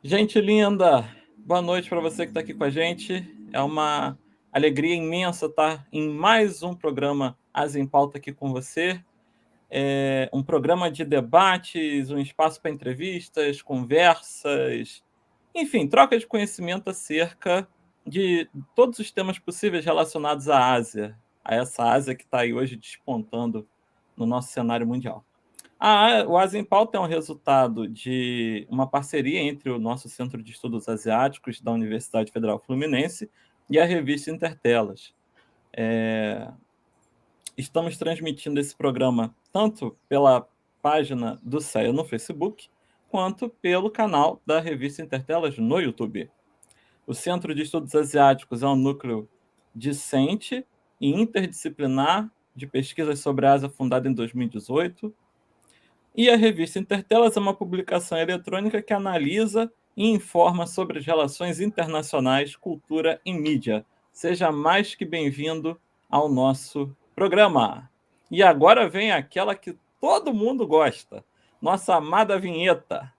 Gente linda, boa noite para você que está aqui com a gente. É uma alegria imensa estar em mais um programa As em Pauta aqui com você. É um programa de debates, um espaço para entrevistas, conversas, enfim, troca de conhecimento acerca de todos os temas possíveis relacionados à Ásia, a essa Ásia que está aí hoje despontando no nosso cenário mundial. O Ásia em Pauta é um resultado de uma parceria entre o nosso Centro de Estudos Asiáticos da Universidade Federal Fluminense e a revista Intertelas. Estamos transmitindo esse programa tanto pela página do CEA no Facebook, quanto pelo canal da revista Intertelas no YouTube. O Centro de Estudos Asiáticos é um núcleo discente e interdisciplinar de pesquisas sobre a Ásia fundado em 2018. E a revista Intertelas é uma publicação eletrônica que analisa e informa sobre as relações internacionais, cultura e mídia. Seja mais que bem-vindo ao nosso programa. E agora vem aquela que todo mundo gosta, nossa amada vinheta.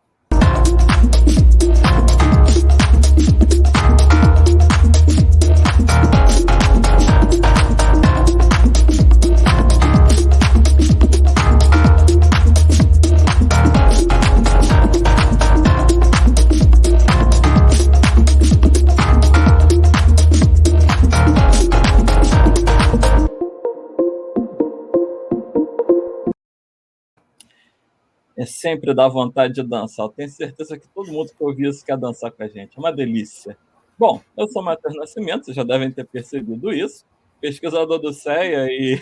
É sempre dar vontade de dançar. Eu tenho certeza que todo mundo que ouviu isso quer dançar com a gente. É uma delícia. Bom, eu sou Matheus Nascimento, vocês já devem ter percebido isso. Pesquisador do CEA e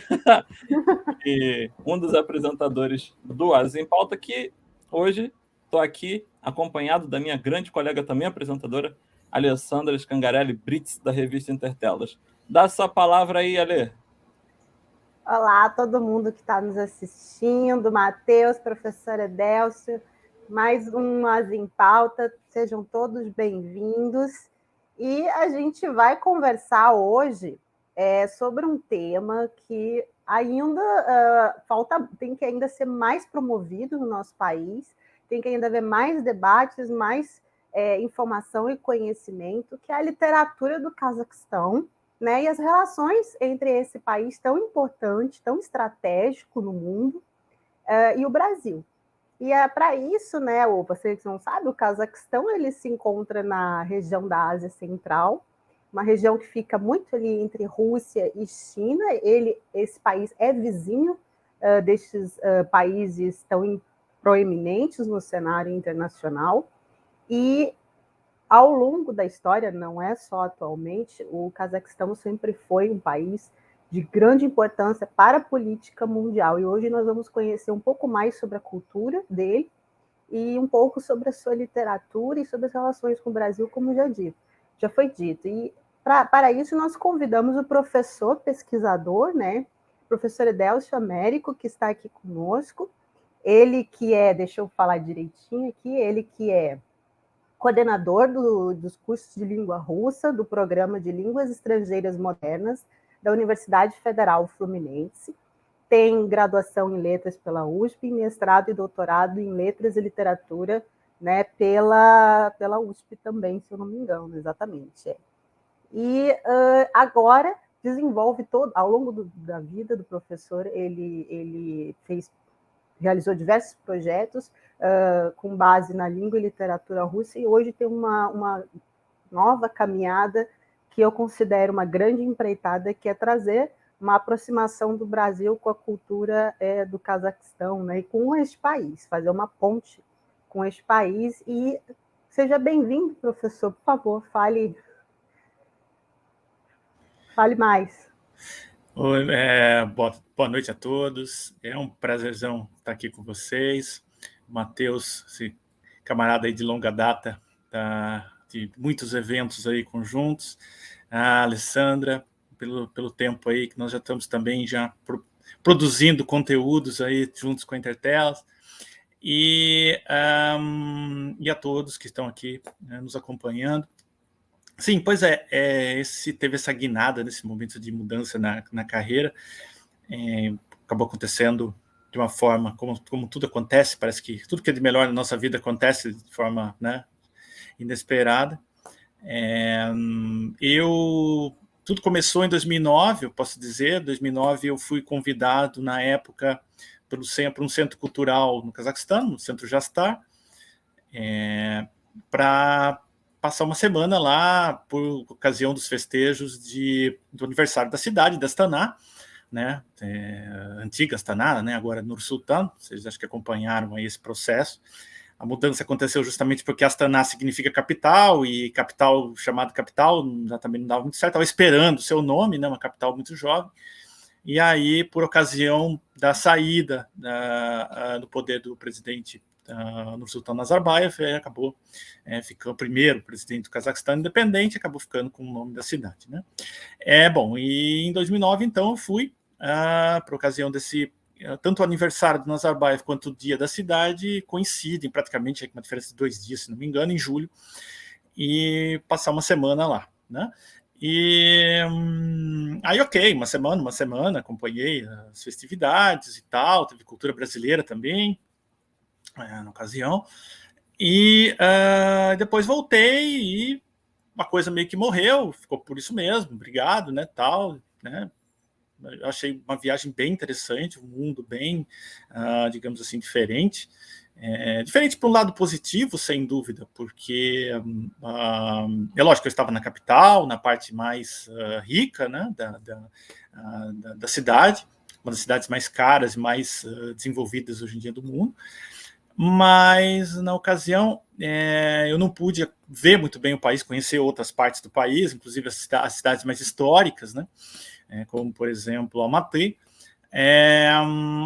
um dos apresentadores do Ásia em Pauta, que hoje estou aqui acompanhado da minha grande colega também apresentadora, Alessandra Scangarelli Brits, da revista Intertelas. Dá essa palavra aí, Ale. Olá, todo mundo que está nos assistindo, Matheus, professor Edélcio, mais um As em Pauta, sejam todos bem-vindos. E a gente vai conversar hoje sobre um tema que ainda tem que ainda ser mais promovido no nosso país, tem que ainda haver mais debates, mais informação e conhecimento, que é a literatura do Cazaquistão, né, e as relações entre esse país tão importante, tão estratégico no mundo, e o Brasil. E para isso, né, vocês não sabem, o Cazaquistão ele se encontra na região da Ásia Central, uma região que fica muito ali entre Rússia e China. Esse país é vizinho destes países tão proeminentes no cenário internacional. E ao longo da história, não é só atualmente, o Cazaquistão sempre foi um país de grande importância para a política mundial. E hoje nós vamos conhecer um pouco mais sobre a cultura dele e um pouco sobre a sua literatura e sobre as relações com o Brasil, como já foi dito. E para isso nós convidamos o professor pesquisador, né, professor Edélcio Américo, que está aqui conosco. Ele que deixa eu falar direitinho aqui, ele que é coordenador dos cursos de língua russa do Programa de Línguas Estrangeiras Modernas da Universidade Federal Fluminense. Tem graduação em letras pela USP, mestrado e doutorado em letras e literatura, né, pela USP também, se eu não me engano, exatamente. E agora desenvolve ao longo da vida do professor, ele realizou diversos projetos com base na língua e literatura russa, e hoje tem uma nova caminhada que eu considero uma grande empreitada, que é trazer uma aproximação do Brasil com a cultura do Cazaquistão, né, e com este país, fazer uma ponte com este país. E seja bem-vindo, professor, por favor, fale mais. Oi, boa noite a todos. É um prazerzão estar aqui com vocês. O Matheus, esse camarada aí de longa data, de muitos eventos aí conjuntos. A Alessandra, pelo tempo aí que nós já estamos também produzindo conteúdos aí juntos com a Intertelas. E a todos que estão aqui nos acompanhando. Sim, pois teve essa guinada nesse momento de mudança na carreira, acabou acontecendo de uma forma, como tudo acontece, parece que tudo que é de melhor na nossa vida acontece de forma, né, inesperada. Tudo começou em 2009, eu posso dizer. Em 2009 eu fui convidado, na época, para um centro cultural no Cazaquistão, no Centro Jastar, para passar uma semana lá por ocasião dos festejos do aniversário da cidade, da Astana, né? Antiga Astana, né? Agora Nur-Sultan. Vocês acho que acompanharam aí esse processo. A mudança aconteceu justamente porque Astana significa capital, e capital chamado capital também não dava muito certo. Estava esperando o seu nome, né? Uma capital muito jovem. E aí, por ocasião da saída do poder do presidente Nursultan Nazarbayev, acabou ficando o primeiro presidente do Cazaquistão independente, acabou ficando com o nome da cidade, né? Bom, e em 2009, então, eu fui, por ocasião desse, tanto o aniversário do Nazarbayev quanto o dia da cidade coincidem praticamente, com uma diferença de 2 dias, se não me engano, em julho, e passar uma semana lá, né? E aí, ok, uma semana, acompanhei as festividades e tal, teve cultura brasileira também, na ocasião, e depois voltei e a coisa meio que morreu, ficou por isso mesmo, obrigado, né, tal, né. Eu achei uma viagem bem interessante, um mundo bem, digamos assim, diferente. Diferente por um lado positivo, sem dúvida, porque é lógico que eu estava na capital, na parte mais rica, né, da cidade, uma das cidades mais caras e mais desenvolvidas hoje em dia do mundo, mas na ocasião eu não pude ver muito bem o país, conhecer outras partes do país, inclusive as cidades mais históricas, né, como, por exemplo, Almaty.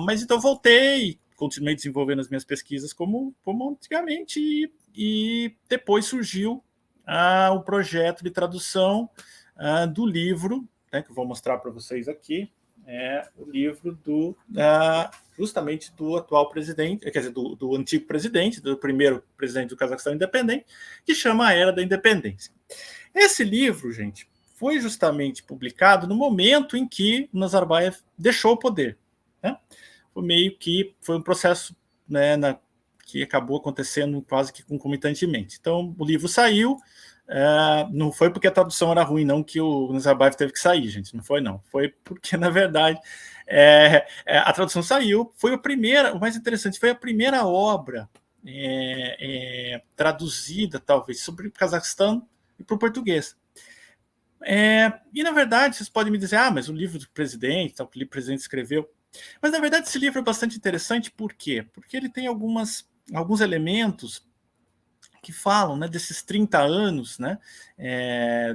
Mas então voltei, continuei desenvolvendo as minhas pesquisas como antigamente, e depois surgiu o projeto de tradução do livro, né, que eu vou mostrar para vocês aqui, o livro justamente do atual presidente, quer dizer, do antigo presidente, do primeiro presidente do Cazaquistão independente, que chama A Era da Independência. Esse livro, gente, foi justamente publicado no momento em que Nazarbayev deixou o poder, né? Foi um processo, né, que acabou acontecendo quase que concomitantemente. Então, o livro saiu, não foi porque a tradução era ruim, não, que o Nazarbayev teve que sair, gente, não foi, não. Foi porque, na verdade, a tradução saiu, o mais interessante, foi a primeira obra traduzida, talvez, sobre o Cazaquistão e para o português. E, na verdade, vocês podem me dizer, mas o livro do presidente, o que o presidente escreveu. Mas, na verdade, esse livro é bastante interessante, por quê? Porque ele tem alguns elementos que falam, né, desses 30 anos, né,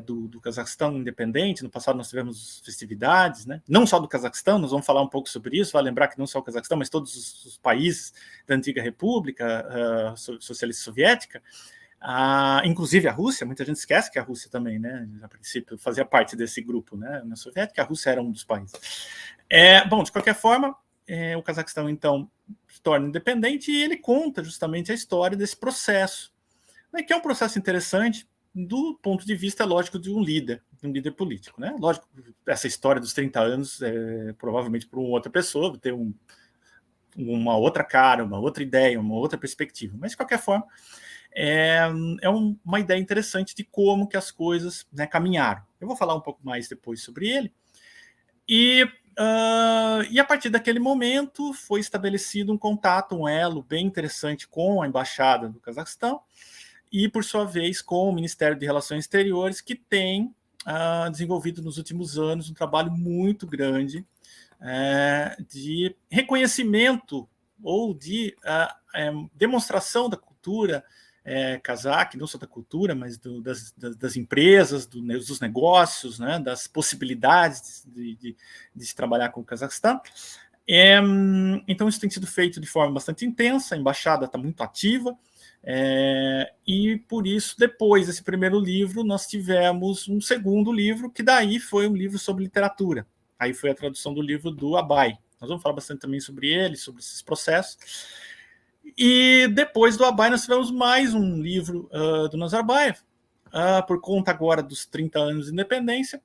do Cazaquistão independente. No passado nós tivemos festividades, né, não só do Cazaquistão, nós vamos falar um pouco sobre isso, vai lembrar que não só o Cazaquistão, mas todos os países da antiga República Socialista Soviética, inclusive a Rússia. Muita gente esquece que a Rússia também, né, a princípio fazia parte desse grupo, né, na Soviética, a Rússia era um dos países. Bom, de qualquer forma, o Cazaquistão então se torna independente, e ele conta justamente a história desse processo, né, que é um processo interessante do ponto de vista, lógico, de um líder político, né? Lógico, essa história dos 30 anos, provavelmente para uma outra pessoa, ter uma outra cara, uma outra ideia, uma outra perspectiva, mas de qualquer forma, uma ideia interessante de como que as coisas, né, caminharam. Eu vou falar um pouco mais depois sobre ele. E a partir daquele momento foi estabelecido um contato, um elo bem interessante com a Embaixada do Cazaquistão e, por sua vez, com o Ministério de Relações Exteriores, que tem desenvolvido nos últimos anos um trabalho muito grande de reconhecimento ou de demonstração da cultura cazaque, não só da cultura, mas das empresas, dos negócios, né, das possibilidades de se trabalhar com o Cazaquistão. Então, isso tem sido feito de forma bastante intensa, a embaixada está muito ativa, e por isso, depois desse primeiro livro, nós tivemos um segundo livro, que daí foi um livro sobre literatura. Aí foi a tradução do livro do Abay. Nós vamos falar bastante também sobre ele, sobre esses processos. E depois do Abay, nós tivemos mais um livro do Nazarbayev, por conta agora dos 30 anos de independência.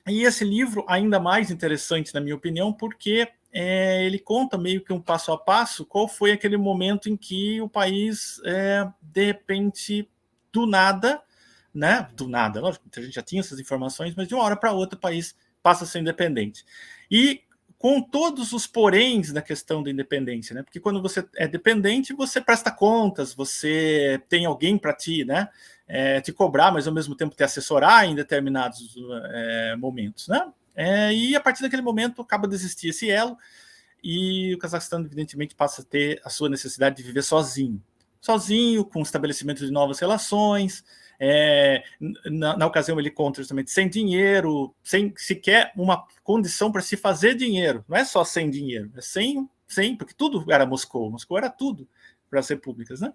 E esse livro, ainda mais interessante, na minha opinião, porque ele conta meio que um passo a passo qual foi aquele momento em que o país, de repente, do nada, né? Do nada, lógico, a gente já tinha essas informações, mas de uma hora para outra o país passa a ser independente. E com todos os poréns da questão da independência, né? Porque quando você é dependente, você presta contas, você tem alguém para ti, né? Te cobrar, mas ao mesmo tempo te assessorar em determinados momentos, né? E a partir daquele momento acaba de existir esse elo e o Cazaquistão, evidentemente, passa a ter a sua necessidade de viver sozinho, com o estabelecimento de novas relações. Na ocasião ele conta justamente sem dinheiro, sem sequer uma condição para se fazer dinheiro. Não é só sem dinheiro, é sem, porque tudo era Moscou era tudo para as repúblicas, né?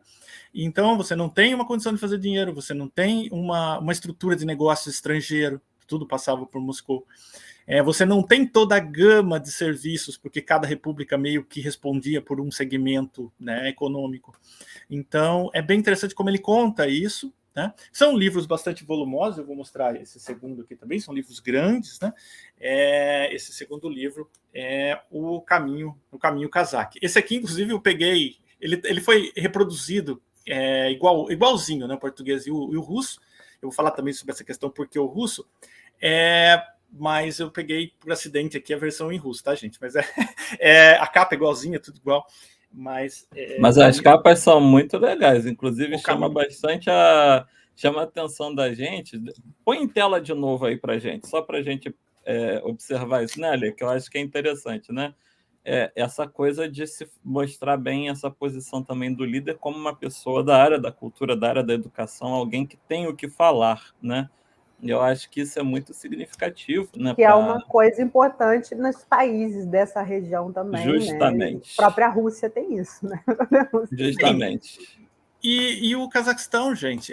Então você não tem uma condição de fazer dinheiro, você não tem uma estrutura de negócio estrangeiro, tudo passava por Moscou. Você não tem toda a gama de serviços, porque cada república meio que respondia por um segmento, né, econômico. Então é bem interessante como ele conta isso, né? São livros bastante volumosos, eu vou mostrar esse segundo aqui também, são livros grandes, né? Esse segundo livro é o Caminho Cazaque. Esse aqui, inclusive, eu peguei, ele foi reproduzido igualzinho, né, o português e o russo. Eu vou falar também sobre essa questão, porque o russo mas eu peguei por acidente aqui a versão em russo, tá, gente? Mas a capa é igualzinha, tudo igual. Mas as capas são muito legais, inclusive chama a atenção da gente. Põe em tela de novo aí para gente, só para a gente observar isso, né, Lê? Que eu acho que é interessante, né? Essa coisa de se mostrar bem essa posição também do líder como uma pessoa da área da cultura, da área da educação, alguém que tem o que falar, né? E eu acho que isso é muito significativo, né? Que é uma coisa importante nos países dessa região também, justamente. Né? A própria Rússia tem isso, né? Justamente. E o Cazaquistão, gente,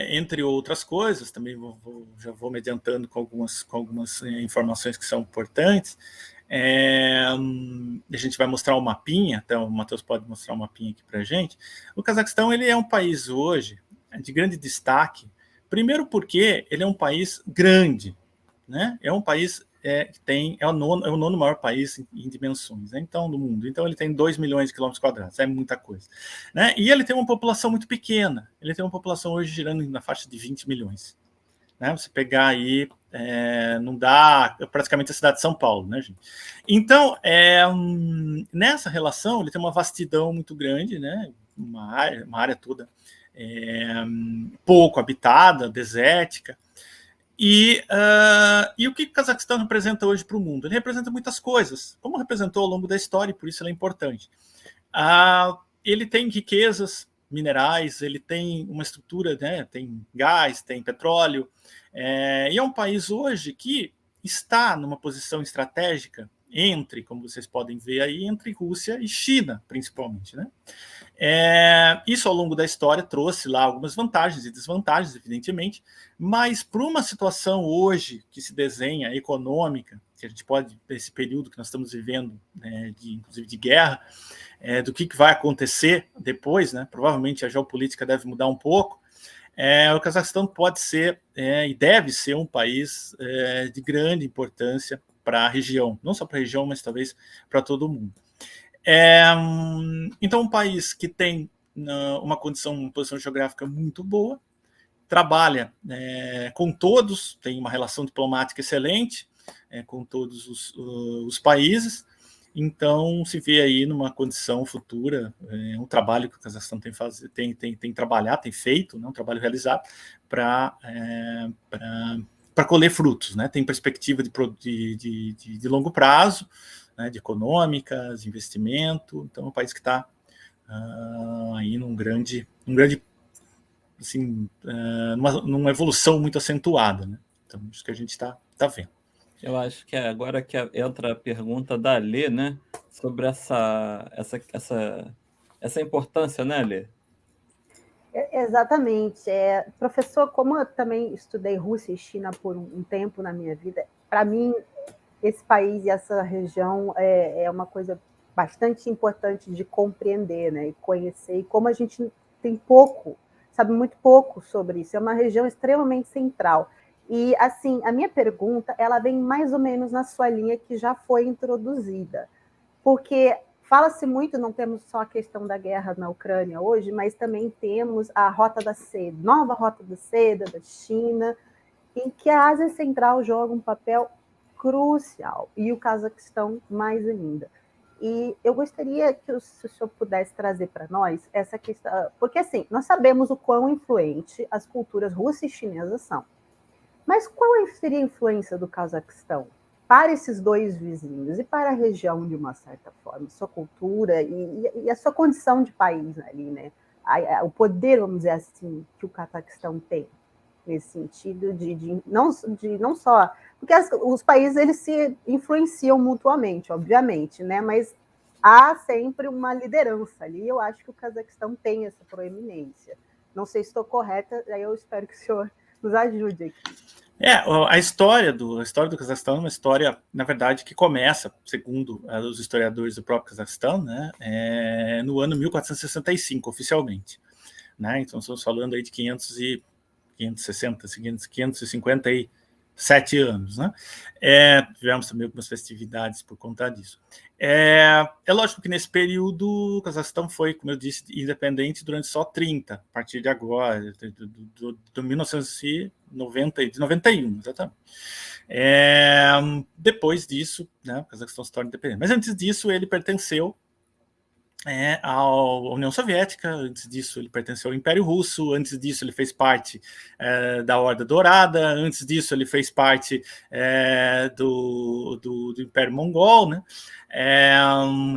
entre outras coisas, também já vou me adiantando com algumas informações que são importantes. A gente vai mostrar um mapinha, então o Matheus pode mostrar um mapinha aqui para a gente. O Cazaquistão ele é um país hoje de grande destaque, primeiro porque ele é um país grande, né? É um país que tem é o nono maior país em dimensões, né? Então, do mundo. Então ele tem 2 milhões de quilômetros quadrados, é muita coisa, né? E ele tem uma população muito pequena, ele tem uma população hoje girando na faixa de 20 milhões. Né? Você pegar aí, não dá praticamente a cidade de São Paulo, né, gente? Então, nessa relação, ele tem uma vastidão muito grande, né? Uma área toda pouco habitada, desértica. E o que o Cazaquistão representa hoje para o mundo? Ele representa muitas coisas, como representou ao longo da história, e por isso ele é importante. Ele tem riquezas minerais, ele tem uma estrutura, né, tem gás, tem petróleo, e é um país hoje que está numa posição estratégica entre, como vocês podem ver aí, entre Rússia e China, principalmente, né? Isso ao longo da história trouxe lá algumas vantagens e desvantagens, evidentemente, mas para uma situação hoje que se desenha econômica, que a gente pode, esse período que nós estamos vivendo, né, inclusive de guerra, do que vai acontecer depois, né? Provavelmente a geopolítica deve mudar um pouco. O Cazaquistão pode ser e deve ser um país de grande importância para a região, não só para a região, mas talvez para todo mundo. Então, um país que tem uma posição geográfica muito boa, trabalha com todos, tem uma relação diplomática excelente com todos os países. Então, se vê aí numa condição futura, um trabalho que o Cazaquistão tem trabalhado, tem feito, né, um trabalho realizado para colher frutos, né? Tem perspectiva de longo prazo, né, de econômicas, de investimento. Então, é um país que está aí num grande assim, numa evolução muito acentuada, né? Então, isso que a gente está vendo. Eu acho que agora que entra a pergunta da Lê, né? Sobre essa importância, né, Lê? Exatamente. Professor, como eu também estudei Rússia e China por um tempo na minha vida, para mim, esse país e essa região é uma coisa bastante importante de compreender, né, e conhecer, e como a gente tem sabe muito pouco sobre isso. É uma região extremamente central. E, assim, a minha pergunta, ela vem mais ou menos na sua linha que já foi introduzida, porque Fala-se muito, não temos só a questão da guerra na Ucrânia hoje, mas também temos a Rota da Seda, nova Rota da Seda da China, em que a Ásia Central joga um papel crucial, e o Cazaquistão mais ainda. E eu gostaria que o senhor pudesse trazer para nós essa questão, porque assim, nós sabemos o quão influente as culturas russa e chinesa são. Mas qual seria a influência do Cazaquistão para esses dois vizinhos e para a região de uma certa forma, sua cultura e a sua condição de país ali, né? O poder, vamos dizer assim, que o Cazaquistão tem nesse sentido de não só... Porque os países eles se influenciam mutuamente, obviamente, né? Mas há sempre uma liderança ali. Eu acho que o Cazaquistão tem essa proeminência. Não sei se estou correta, aí eu espero que o senhor nos ajude aqui. A história do Cazaquistão é uma história, na verdade, que começa, segundo os historiadores do próprio Cazaquistão, né, no ano 1465, oficialmente. Né? Então, estamos falando aí de 557 anos. Né? Tivemos também algumas festividades por conta disso. É lógico que nesse período o Cazaquistão foi, como eu disse, independente durante só 30, a partir de agora, de 1991, exatamente. Depois disso, né, o Cazaquistão se torna independente. Mas antes disso, ele pertenceu à União Soviética, antes disso ele pertenceu ao Império Russo, antes disso ele fez parte da Horda Dourada, antes disso ele fez parte do Império Mongol, né?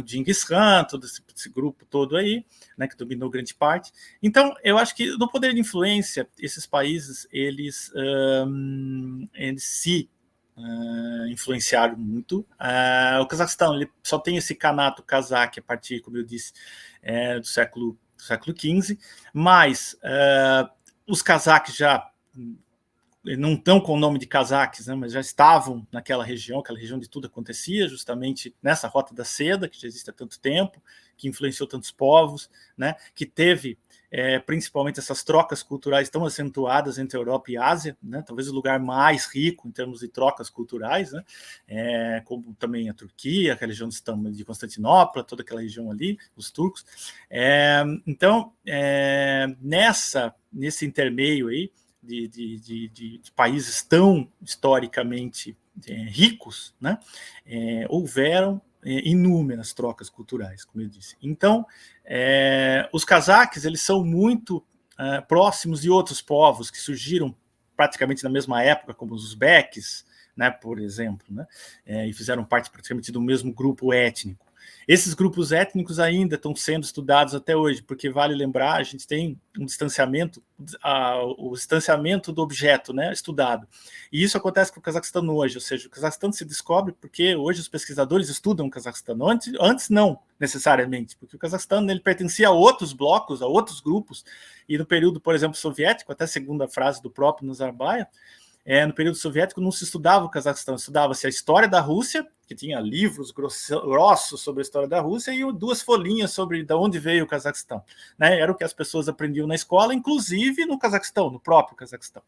Genghis Khan, todo esse grupo todo aí, né, que dominou grande parte. Então, eu acho que no poder de influência, esses países, eles se influenciaram muito. O Cazaquistão ele só tem esse Kanato cazaque a partir, como eu disse, do século XV, mas os cazaques já não estão com o nome de cazaques, né, mas já estavam naquela região, aquela região de tudo acontecia, justamente nessa Rota da Seda, que já existe há tanto tempo, que influenciou tantos povos, né, que teve principalmente essas trocas culturais tão acentuadas entre Europa e Ásia, né, talvez o lugar mais rico em termos de trocas culturais, né, como também a Turquia, aquela região de Constantinopla, toda aquela região ali, os turcos. Então, nesse intermeio aí, de países tão historicamente ricos, né, houveram inúmeras trocas culturais, como eu disse. Então, os cazaques eles são muito próximos de outros povos que surgiram praticamente na mesma época, como os uzbeques, né, por exemplo, né, e fizeram parte praticamente do mesmo grupo étnico. Esses grupos étnicos ainda estão sendo estudados até hoje, porque vale lembrar, a gente tem um distanciamento, o distanciamento do objeto, né, estudado. E isso acontece com o Cazaquistão hoje, ou seja, o Cazaquistão se descobre porque hoje os pesquisadores estudam o Cazaquistão. Antes não necessariamente, porque o Cazaquistão ele pertencia a outros blocos, a outros grupos, e no período, por exemplo, soviético, até segundo a frase do próprio Nazarbayev, no período soviético não se estudava o Cazaquistão, estudava-se a história da Rússia, que tinha livros grossos sobre a história da Rússia, e 2 folhinhas sobre de onde veio o Cazaquistão. Né? Era o que as pessoas aprendiam na escola, inclusive no Cazaquistão, no próprio Cazaquistão.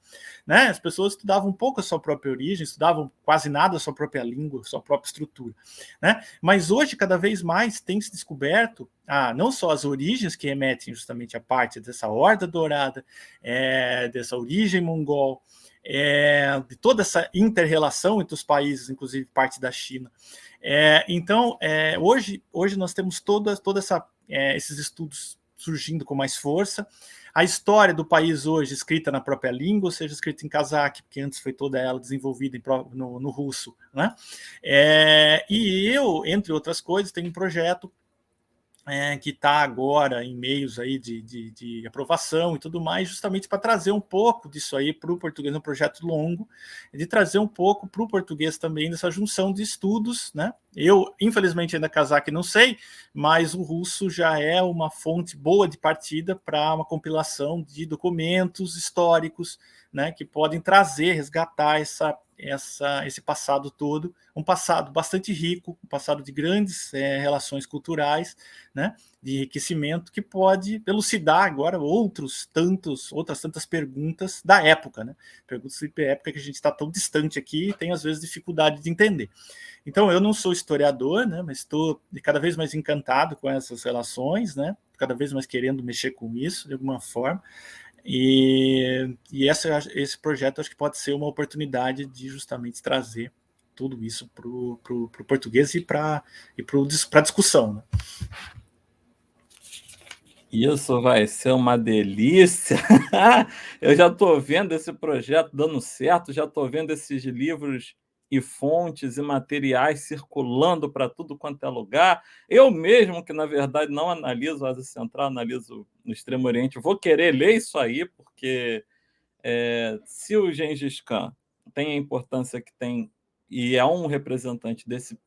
Né? As pessoas estudavam um pouco a sua própria origem, estudavam quase nada a sua própria língua, a sua própria estrutura. Né? Mas hoje, cada vez mais, tem se descoberto não só as origens que remetem justamente à parte dessa Horda Dourada, dessa origem mongol, de toda essa inter-relação entre os países, inclusive parte da China. Então, hoje nós temos toda esses estudos surgindo com mais força. A história do país hoje escrita na própria língua, ou seja, escrita em cazaque, porque antes foi toda ela desenvolvida no russo. Né? E eu, entre outras coisas, tenho um projeto que está agora em meios aí de aprovação e tudo mais, justamente para trazer um pouco disso aí para o português, um projeto longo, de trazer um pouco para o português também dessa junção de estudos, né? Eu, infelizmente, ainda cazaque não sei, mas o russo já é uma fonte boa de partida para uma compilação de documentos históricos, né, que podem resgatar esse passado todo, um passado bastante rico, um passado de grandes relações culturais, né, de enriquecimento, que pode elucidar agora outras tantas perguntas da época, né, perguntas de época que a gente está tão distante aqui e tem às vezes dificuldade de entender. Então, eu não sou historiador, né, mas estou cada vez mais encantado com essas relações, né, cada vez mais querendo mexer com isso de alguma forma. E esse projeto acho que pode ser uma oportunidade de justamente trazer tudo isso para o português e para a discussão, né? Isso vai ser uma delícia. Eu já estou vendo esse projeto dando certo, já estou vendo esses livros e fontes e materiais circulando para tudo quanto é lugar. Eu mesmo, que na verdade não analiso a Ásia Central, analiso no Extremo Oriente, vou querer ler isso aí, porque se o Gengis Khan tem a importância que tem e é um representante desse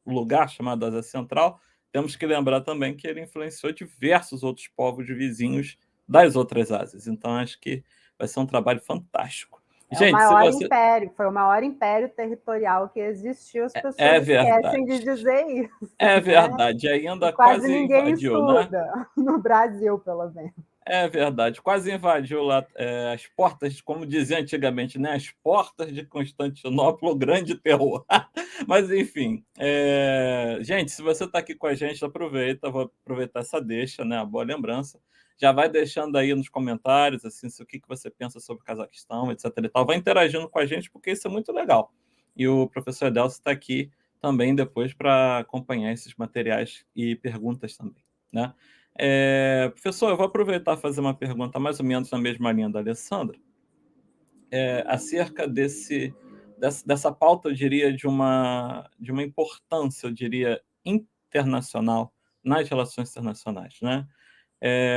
lugar chamado Ásia Central, temos que lembrar também que ele influenciou diversos outros povos vizinhos das outras Ásias. Então, acho que vai ser um trabalho fantástico. Gente, se você... império, foi o maior império territorial que existiu, as pessoas esquecem de dizer isso. É verdade, e ainda quase ninguém invadiu, estuda, né? No Brasil, pelo menos. É verdade, quase invadiu lá as portas, como dizia antigamente, né? As portas de Constantinopla, o grande terror. Mas, enfim, gente, se você está aqui com a gente, aproveita, vou aproveitar essa deixa, né? A boa lembrança. Já vai deixando aí nos comentários, assim, o que você pensa sobre o Cazaquistão, etc. e tal. Vai interagindo com a gente, porque isso é muito legal. E o professor Edelcio está aqui também depois para acompanhar esses materiais e perguntas também, né? Professor, eu vou aproveitar e fazer uma pergunta mais ou menos na mesma linha da Alessandra, acerca dessa pauta, eu diria, de uma importância, eu diria, internacional nas relações internacionais, né?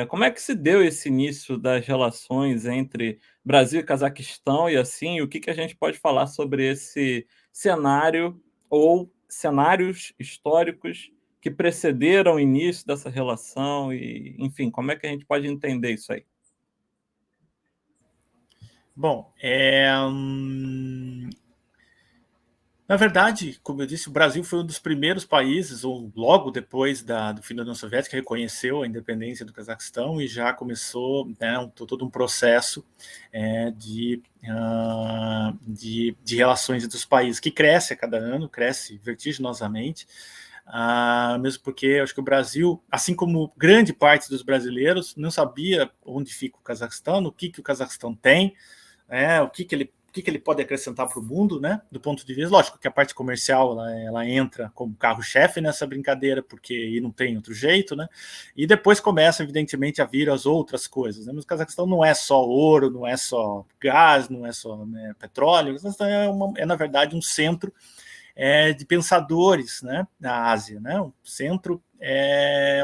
Como é que se deu esse início das relações entre Brasil e Cazaquistão e assim, o que a gente pode falar sobre esse cenário ou cenários históricos que precederam o início dessa relação e, enfim, como é que a gente pode entender isso aí? Bom, na verdade, como eu disse, o Brasil foi um dos primeiros países, ou logo depois do fim da União Soviética, que reconheceu a independência do Cazaquistão e já começou, né, todo um processo de relações entre os países, que cresce a cada ano, cresce vertiginosamente, mesmo porque eu acho que o Brasil, assim como grande parte dos brasileiros, não sabia onde fica o Cazaquistão, o que o Cazaquistão tem, o que ele pode acrescentar para o mundo, né? Do ponto de vista, lógico que a parte comercial ela entra como carro-chefe nessa brincadeira, porque aí não tem outro jeito, né? E depois começa, evidentemente, a vir as outras coisas, né? Mas o Cazaquistão não é só ouro, não é só gás, não é só, né, petróleo, é na verdade um centro de pensadores, né, na Ásia, né? Um centro,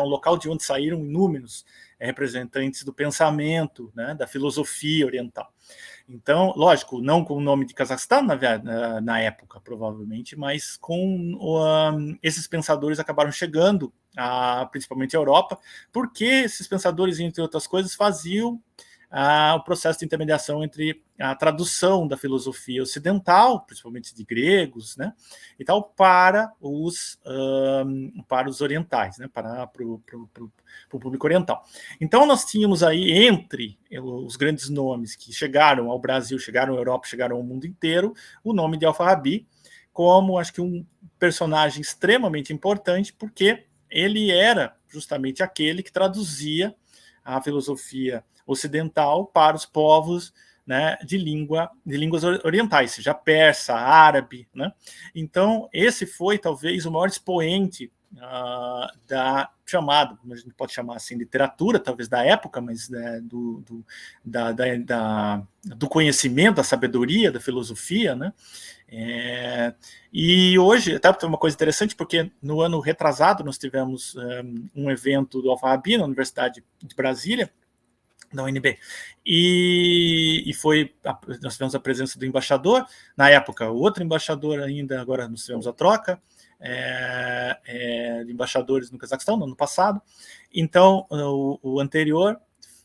um local de onde saíram inúmeros representantes do pensamento, né, da filosofia oriental. Então, lógico, não com o nome de Cazaquistão na época, provavelmente, mas com esses pensadores acabaram chegando, principalmente à Europa, porque esses pensadores, entre outras coisas, faziam o processo de intermediação entre a tradução da filosofia ocidental, principalmente de gregos, né, e tal, para os orientais, né, para o público oriental. Então, nós tínhamos aí, entre os grandes nomes que chegaram ao Brasil, chegaram à Europa, chegaram ao mundo inteiro, o nome de Al-Farabi, como, acho que, um personagem extremamente importante, porque ele era justamente aquele que traduzia a filosofia ocidental para os povos, né, de línguas orientais, seja persa, árabe, né? Então, esse foi talvez o maior expoente da chamada, como a gente pode chamar assim, literatura, talvez da época, mas né, do conhecimento, da sabedoria, da filosofia, né? E hoje, até tem uma coisa interessante, porque no ano retrasado nós tivemos um evento do Al-Farabi na Universidade de Brasília, da UNB, e nós tivemos a presença do embaixador, na época outro embaixador ainda, agora nós tivemos a troca de embaixadores no Cazaquistão, no ano passado. Então, o anterior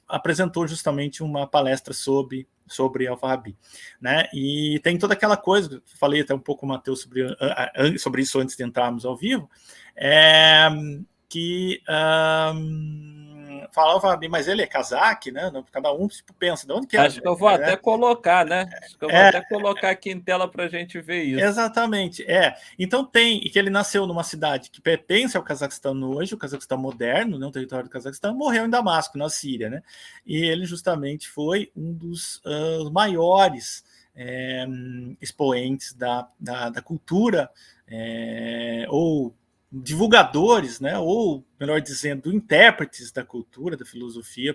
apresentou justamente uma palestra sobre sobre Alfarrabi, né? E tem toda aquela coisa, falei até um pouco, Matheus, sobre isso antes de entrarmos ao vivo, que fala Alfarrabi, mas ele é casaque, né? Cada um pensa, de onde que é? Acho que eu vou até colocar, né? Acho que eu vou até colocar aqui em tela para a gente ver isso. Exatamente, Então tem, e que ele nasceu numa cidade que pertence ao Cazaquistão hoje, o Cazaquistão moderno, né, o território do Cazaquistão, morreu em Damasco, na Síria, né? E ele justamente foi um dos maiores expoentes da cultura, ou divulgadores, né, ou, melhor dizendo, intérpretes da cultura, da filosofia,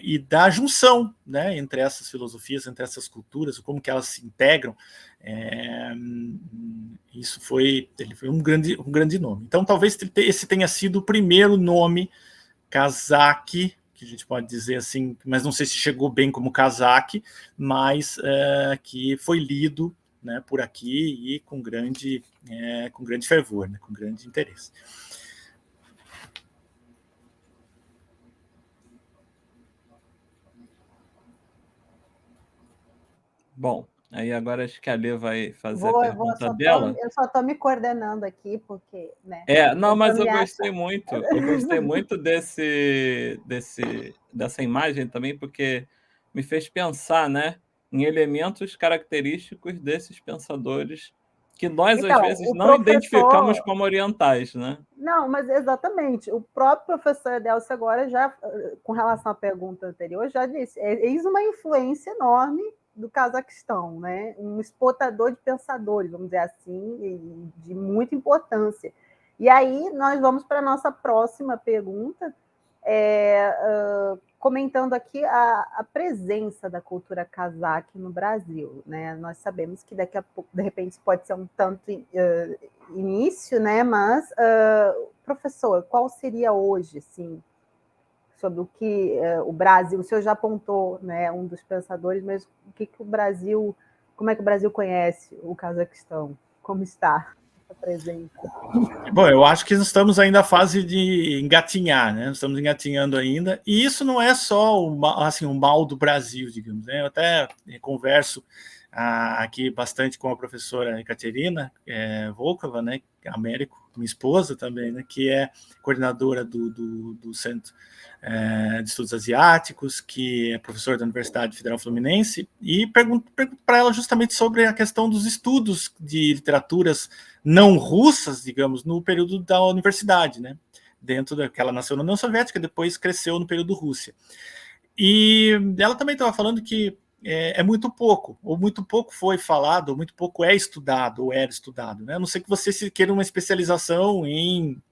e da junção, né, entre essas filosofias, entre essas culturas, como que elas se integram. Ele foi um grande nome. Então, talvez esse tenha sido o primeiro nome cazaque, que a gente pode dizer assim, mas não sei se chegou bem como cazaque, mas que foi lido, né, por aqui e com grande fervor, né, com grande interesse. Bom, aí agora acho que a Lê vai fazer a pergunta dela. Eu só estou me coordenando aqui, porque... né, não, mas eu gostei muito dessa imagem também, porque me fez pensar, né, em elementos característicos desses pensadores que nós, às vezes, não identificamos como orientais, né? Não, mas exatamente. O próprio professor Edelcio agora, já com relação à pergunta anterior, já disse, eis uma influência enorme do Cazaquistão, né? Um exportador de pensadores, vamos dizer assim, de muita importância. E aí nós vamos para a nossa próxima pergunta, comentando aqui a presença da cultura cazaque no Brasil, né? Nós sabemos que daqui a pouco, de repente, pode ser um tanto início, né? Mas, professor, qual seria hoje, assim, sobre o que o Brasil, o senhor já apontou, né, um dos pensadores, mas o que o Brasil, como é que o Brasil conhece o Cazaquistão? Como está a presença? Bom, eu acho que estamos ainda na fase de engatinhar, né? Estamos engatinhando ainda, e isso não é só um mal do Brasil, digamos, né? Eu até converso aqui bastante com a professora Ekaterina Volkova, né, Américo, minha esposa também, né, que é coordenadora do Centro de Estudos Asiáticos, que é professora da Universidade Federal Fluminense, e pergunto para ela justamente sobre a questão dos estudos de literaturas não russas, digamos, no período da universidade, né, dentro que ela nasceu na União Soviética, depois cresceu no período Rússia. E ela também estava falando que é muito pouco, ou muito pouco foi falado, ou muito pouco é estudado, ou era estudado, né? A não ser que você se queira uma especialização em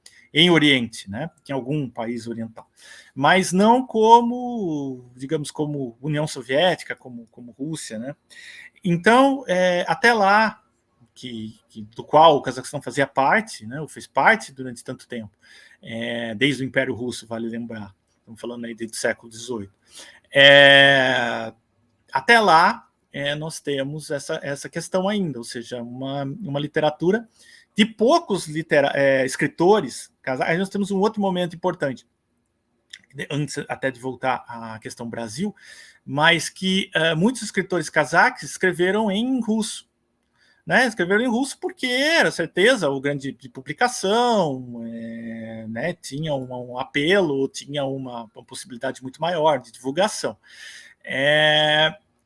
Oriente, né? Em algum país oriental, mas não como, digamos, como União Soviética, como Rússia, né? Então, até lá, do qual o Cazaquistão fazia parte, né? Ou fez parte durante tanto tempo, desde o Império Russo, vale lembrar, estamos falando aí desde o século XVIII. Até lá, nós temos essa questão ainda, ou seja, uma literatura de poucos escritores. Aí nós temos um outro momento importante, antes até de voltar à questão Brasil, mas que muitos escritores cazaques escreveram em russo. Né, escreveram em russo porque era certeza o grande de publicação, né, tinha um apelo, tinha uma possibilidade muito maior de divulgação.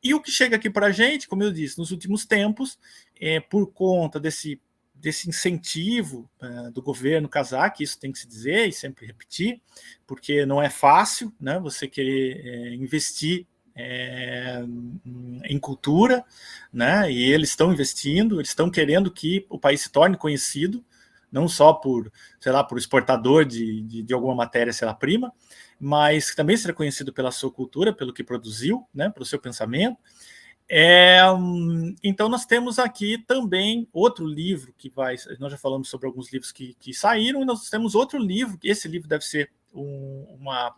E o que chega aqui para a gente, como eu disse, nos últimos tempos, por conta desse incentivo do governo cazaque, isso tem que se dizer e sempre repetir, porque não é fácil, né, você querer investir em cultura, né, e eles estão investindo, eles estão querendo que o país se torne conhecido, não só por exportador de alguma matéria, sei lá, prima, mas também será conhecido pela sua cultura, pelo que produziu, né, pelo seu pensamento. Então nós temos aqui também outro livro nós já falamos sobre alguns livros que saíram, e nós temos outro livro, esse livro deve ser uma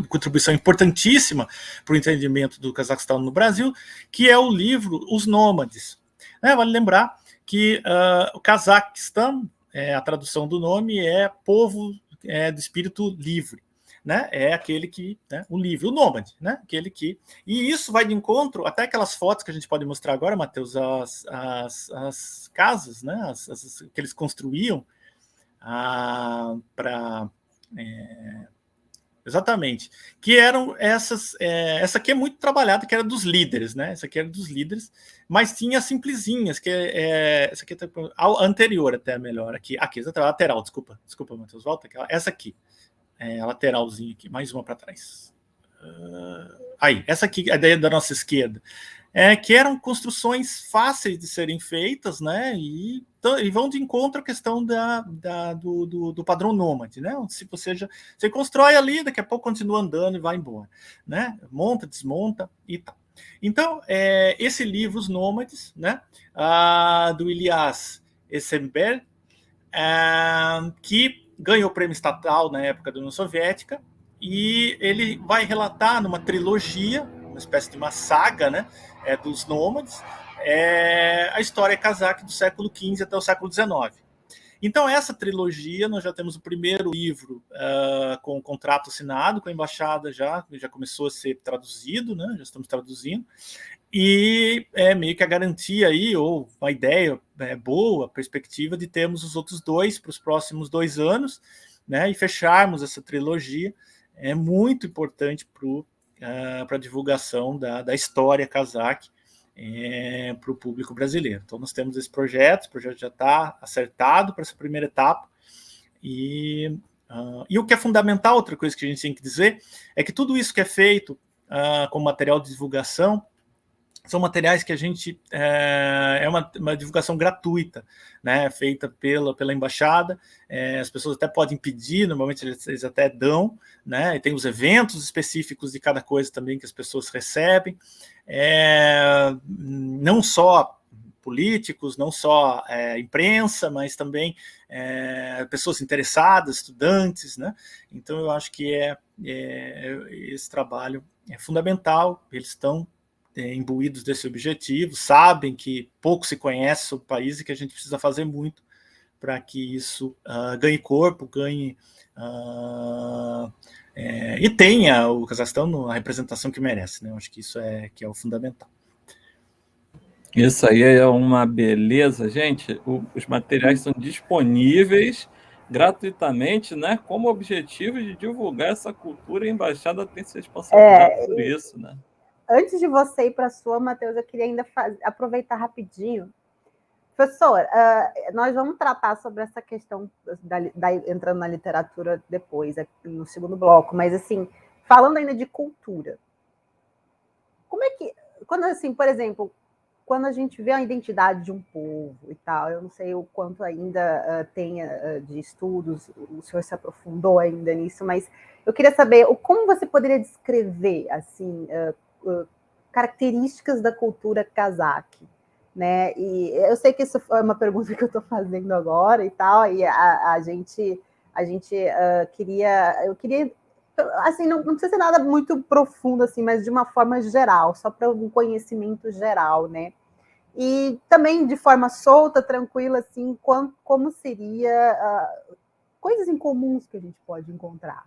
contribuição importantíssima para o entendimento do Cazaquistão no Brasil, que é o livro Os Nômades. Vale lembrar que o Cazaquistão, a tradução do nome é povo do espírito livre, né, é aquele que, né, o livre, o nômade, né, aquele que... E isso vai de encontro, até aquelas fotos que a gente pode mostrar agora, Matheus, as casas, né, que eles construíam para... exatamente, que eram essas, essa aqui é muito trabalhada, que era dos líderes, né? Essa aqui era dos líderes, mas tinha as simplesinhas, que essa aqui a anterior até melhor, aqui, essa lateral, desculpa, Matheus, volta aqui, essa aqui, a lateralzinha aqui, mais uma para trás. Aí, essa aqui, a ideia da nossa esquerda, que eram construções fáceis de serem feitas, né? E vão de encontro à questão do padrão nômade, né? Se você constrói ali, daqui a pouco continua andando e vai embora, né? Monta, desmonta e tal. Então, esse livro, Os Nômades, né? Do Elias Essenberg, que ganhou o prêmio estatal na época da União Soviética, e ele vai relatar numa trilogia, uma espécie de uma saga, né, dos nômades, a história cazaque do século XV até o século XIX. Então, essa trilogia, nós já temos o primeiro livro com o contrato assinado com a embaixada, já começou a ser traduzido, né, já estamos traduzindo, e meio que a garantia aí, ou uma ideia boa, perspectiva de termos os outros dois para os próximos 2 anos, né, e fecharmos essa trilogia. É muito importante para a divulgação da história cazaque para o público brasileiro. Então, nós temos esse projeto, o projeto já está acertado para essa primeira etapa, e o que é fundamental, outra coisa que a gente tem que dizer, é que tudo isso que é feito com material de divulgação, são materiais que a gente... é uma divulgação gratuita, né, feita pela embaixada. As pessoas até podem pedir, normalmente eles até dão, né, e tem os eventos específicos de cada coisa também que as pessoas recebem. Não só políticos, não só imprensa, mas também pessoas interessadas, estudantes, né? Então, eu acho que esse trabalho é fundamental. Eles estão imbuídos desse objetivo, sabem que pouco se conhece sobre o país e que a gente precisa fazer muito para que isso ganhe corpo, ganhe e tenha o Cazaquistão a representação que merece, né? Eu acho que isso que é o fundamental. Isso aí é uma beleza, gente. Os materiais são disponíveis gratuitamente, né? Como objetivo de divulgar essa cultura, a embaixada tem se responsabilizado por isso, né? Antes de você ir para a sua, Matheus, eu queria ainda aproveitar rapidinho. Professor, nós vamos tratar sobre essa questão entrando na literatura depois, no segundo bloco, mas assim, falando ainda de cultura, como é que, quando assim, por exemplo, quando a gente vê a identidade de um povo e tal, eu não sei o quanto ainda tenha de estudos, o senhor se aprofundou ainda nisso, mas eu queria saber como você poderia descrever assim características da cultura cazaque, né? E eu sei que isso é uma pergunta que eu estou fazendo agora e tal, e a gente eu queria assim, não precisa ser nada muito profundo assim, mas de uma forma geral, só para um conhecimento geral, né? E também de forma solta, tranquila, assim, como seria coisas em comuns que a gente pode encontrar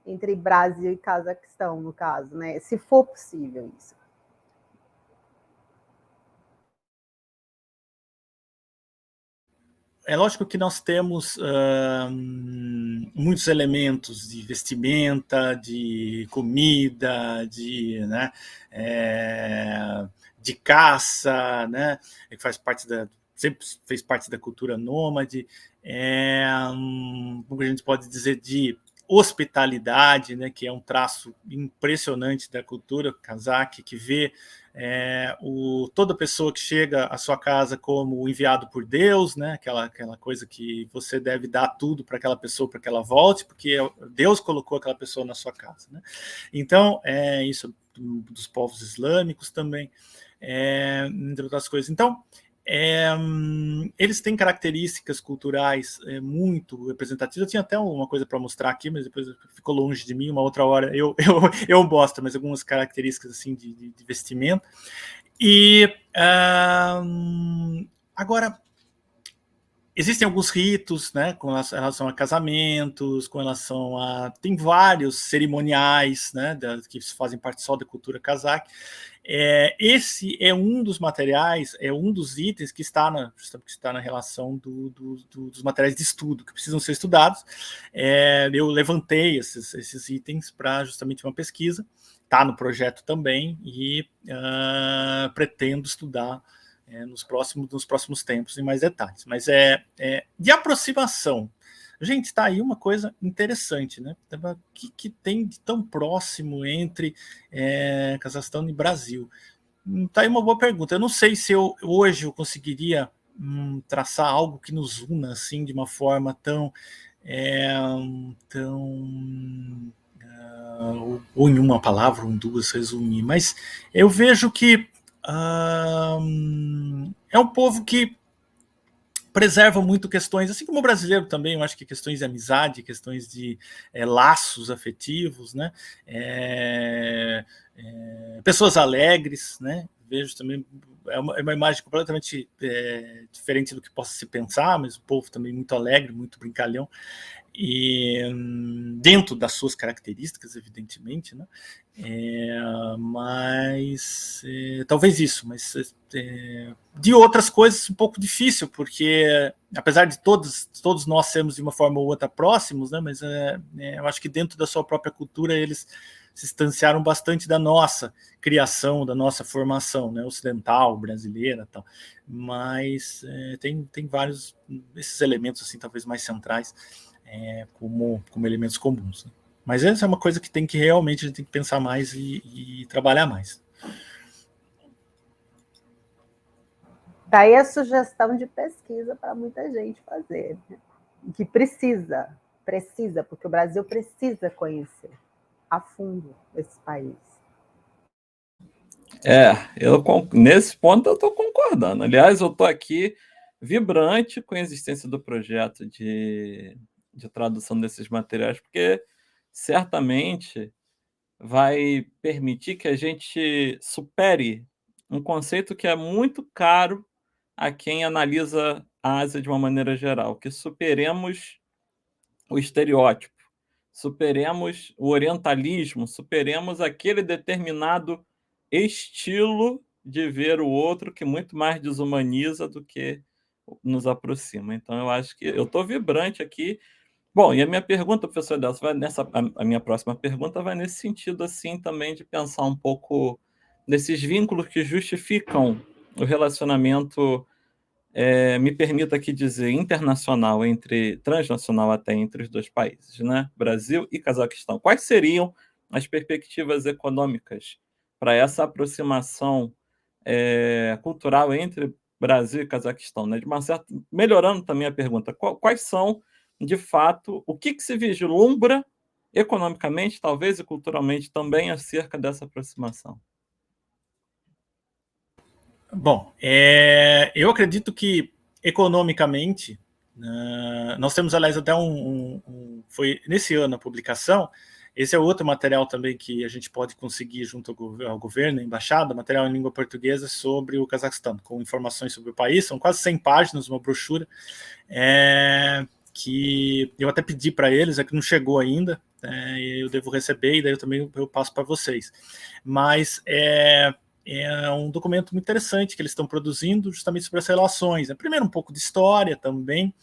entre Brasil e Cazaquistão, no caso, né? Se for possível isso. É lógico que nós temos muitos elementos de vestimenta, de comida, né, de caça, né, que faz parte sempre fez parte da cultura nômade, como a gente pode dizer, de hospitalidade, né, que é um traço impressionante da cultura cazaque, que vê toda pessoa que chega à sua casa como enviado por Deus, né, aquela coisa que você deve dar tudo para aquela pessoa para que ela volte, porque Deus colocou aquela pessoa na sua casa, né? Então, isso dos povos islâmicos também, entre outras coisas. Então, eles têm características culturais muito representativas. Eu tinha até uma coisa para mostrar aqui, mas depois ficou longe de mim. Uma outra hora eu mostro, mas algumas características assim de vestimenta. E agora, existem alguns ritos, né, com relação a casamentos, com relação a... Tem vários cerimoniais, né, que fazem parte só da cultura cazaque. Esse é um dos materiais, é um dos itens que está na relação dos materiais de estudo, que precisam ser estudados. Eu levantei esses itens para justamente uma pesquisa, está no projeto também, e pretendo estudar nos próximos tempos em mais detalhes. Mas de aproximação. Gente, está aí uma coisa interessante, né? O que tem de tão próximo entre Cazaquistão e Brasil? Está aí uma boa pergunta. Eu não sei se hoje eu conseguiria traçar algo que nos una assim, de uma forma tão ou em uma palavra, ou em duas, resumir. Mas eu vejo que é um povo que preserva muito questões, assim como o brasileiro também, eu acho que questões de amizade, questões de laços afetivos, né? Pessoas alegres, né? Vejo também, é uma imagem completamente diferente do que possa se pensar, mas o povo também muito alegre, muito brincalhão, e dentro das suas características, evidentemente, né? Mas talvez isso, mas de outras coisas um pouco difícil, porque apesar de todos nós sermos de uma forma ou outra próximos, né? Mas eu acho que dentro da sua própria cultura eles se distanciaram bastante da nossa criação, da nossa formação, né, ocidental, brasileira, tal. Mas tem vários esses elementos assim, talvez mais centrais, como elementos comuns, né? Mas essa é uma coisa que realmente a gente tem que pensar mais e trabalhar mais. Daí a sugestão de pesquisa para muita gente fazer, né? Que precisa, porque o Brasil precisa conhecer a fundo esse país. Nesse ponto eu estou concordando. Aliás, eu estou aqui vibrante com a existência do projeto de tradução desses materiais, porque certamente vai permitir que a gente supere um conceito que é muito caro a quem analisa a Ásia de uma maneira geral, que superemos o estereótipo, superemos o orientalismo, superemos aquele determinado estilo de ver o outro que muito mais desumaniza do que nos aproxima. Então eu acho que eu estou vibrante aqui. Bom, e a minha pergunta, professor Delcio, a minha próxima pergunta vai nesse sentido assim também, de pensar um pouco nesses vínculos que justificam o relacionamento, me permita aqui dizer, internacional, transnacional até, entre os dois países, né? Brasil e Cazaquistão. Quais seriam as perspectivas econômicas para essa aproximação cultural entre Brasil e Cazaquistão, né? Melhorando também a pergunta, quais são, de fato, o que se vislumbra economicamente, talvez, e culturalmente também acerca dessa aproximação? Bom, eu acredito que economicamente nós temos, aliás, até foi nesse ano a publicação. Esse é outro material também que a gente pode conseguir junto ao governo, à embaixada, material em língua portuguesa sobre o Cazaquistão, com informações sobre o país. São quase 100 páginas, uma brochura, que eu até pedi para eles, que não chegou ainda, eu devo receber, e daí eu passo para vocês. Mas é um documento muito interessante que eles estão produzindo justamente sobre as relações, né? Primeiro, um pouco de história também,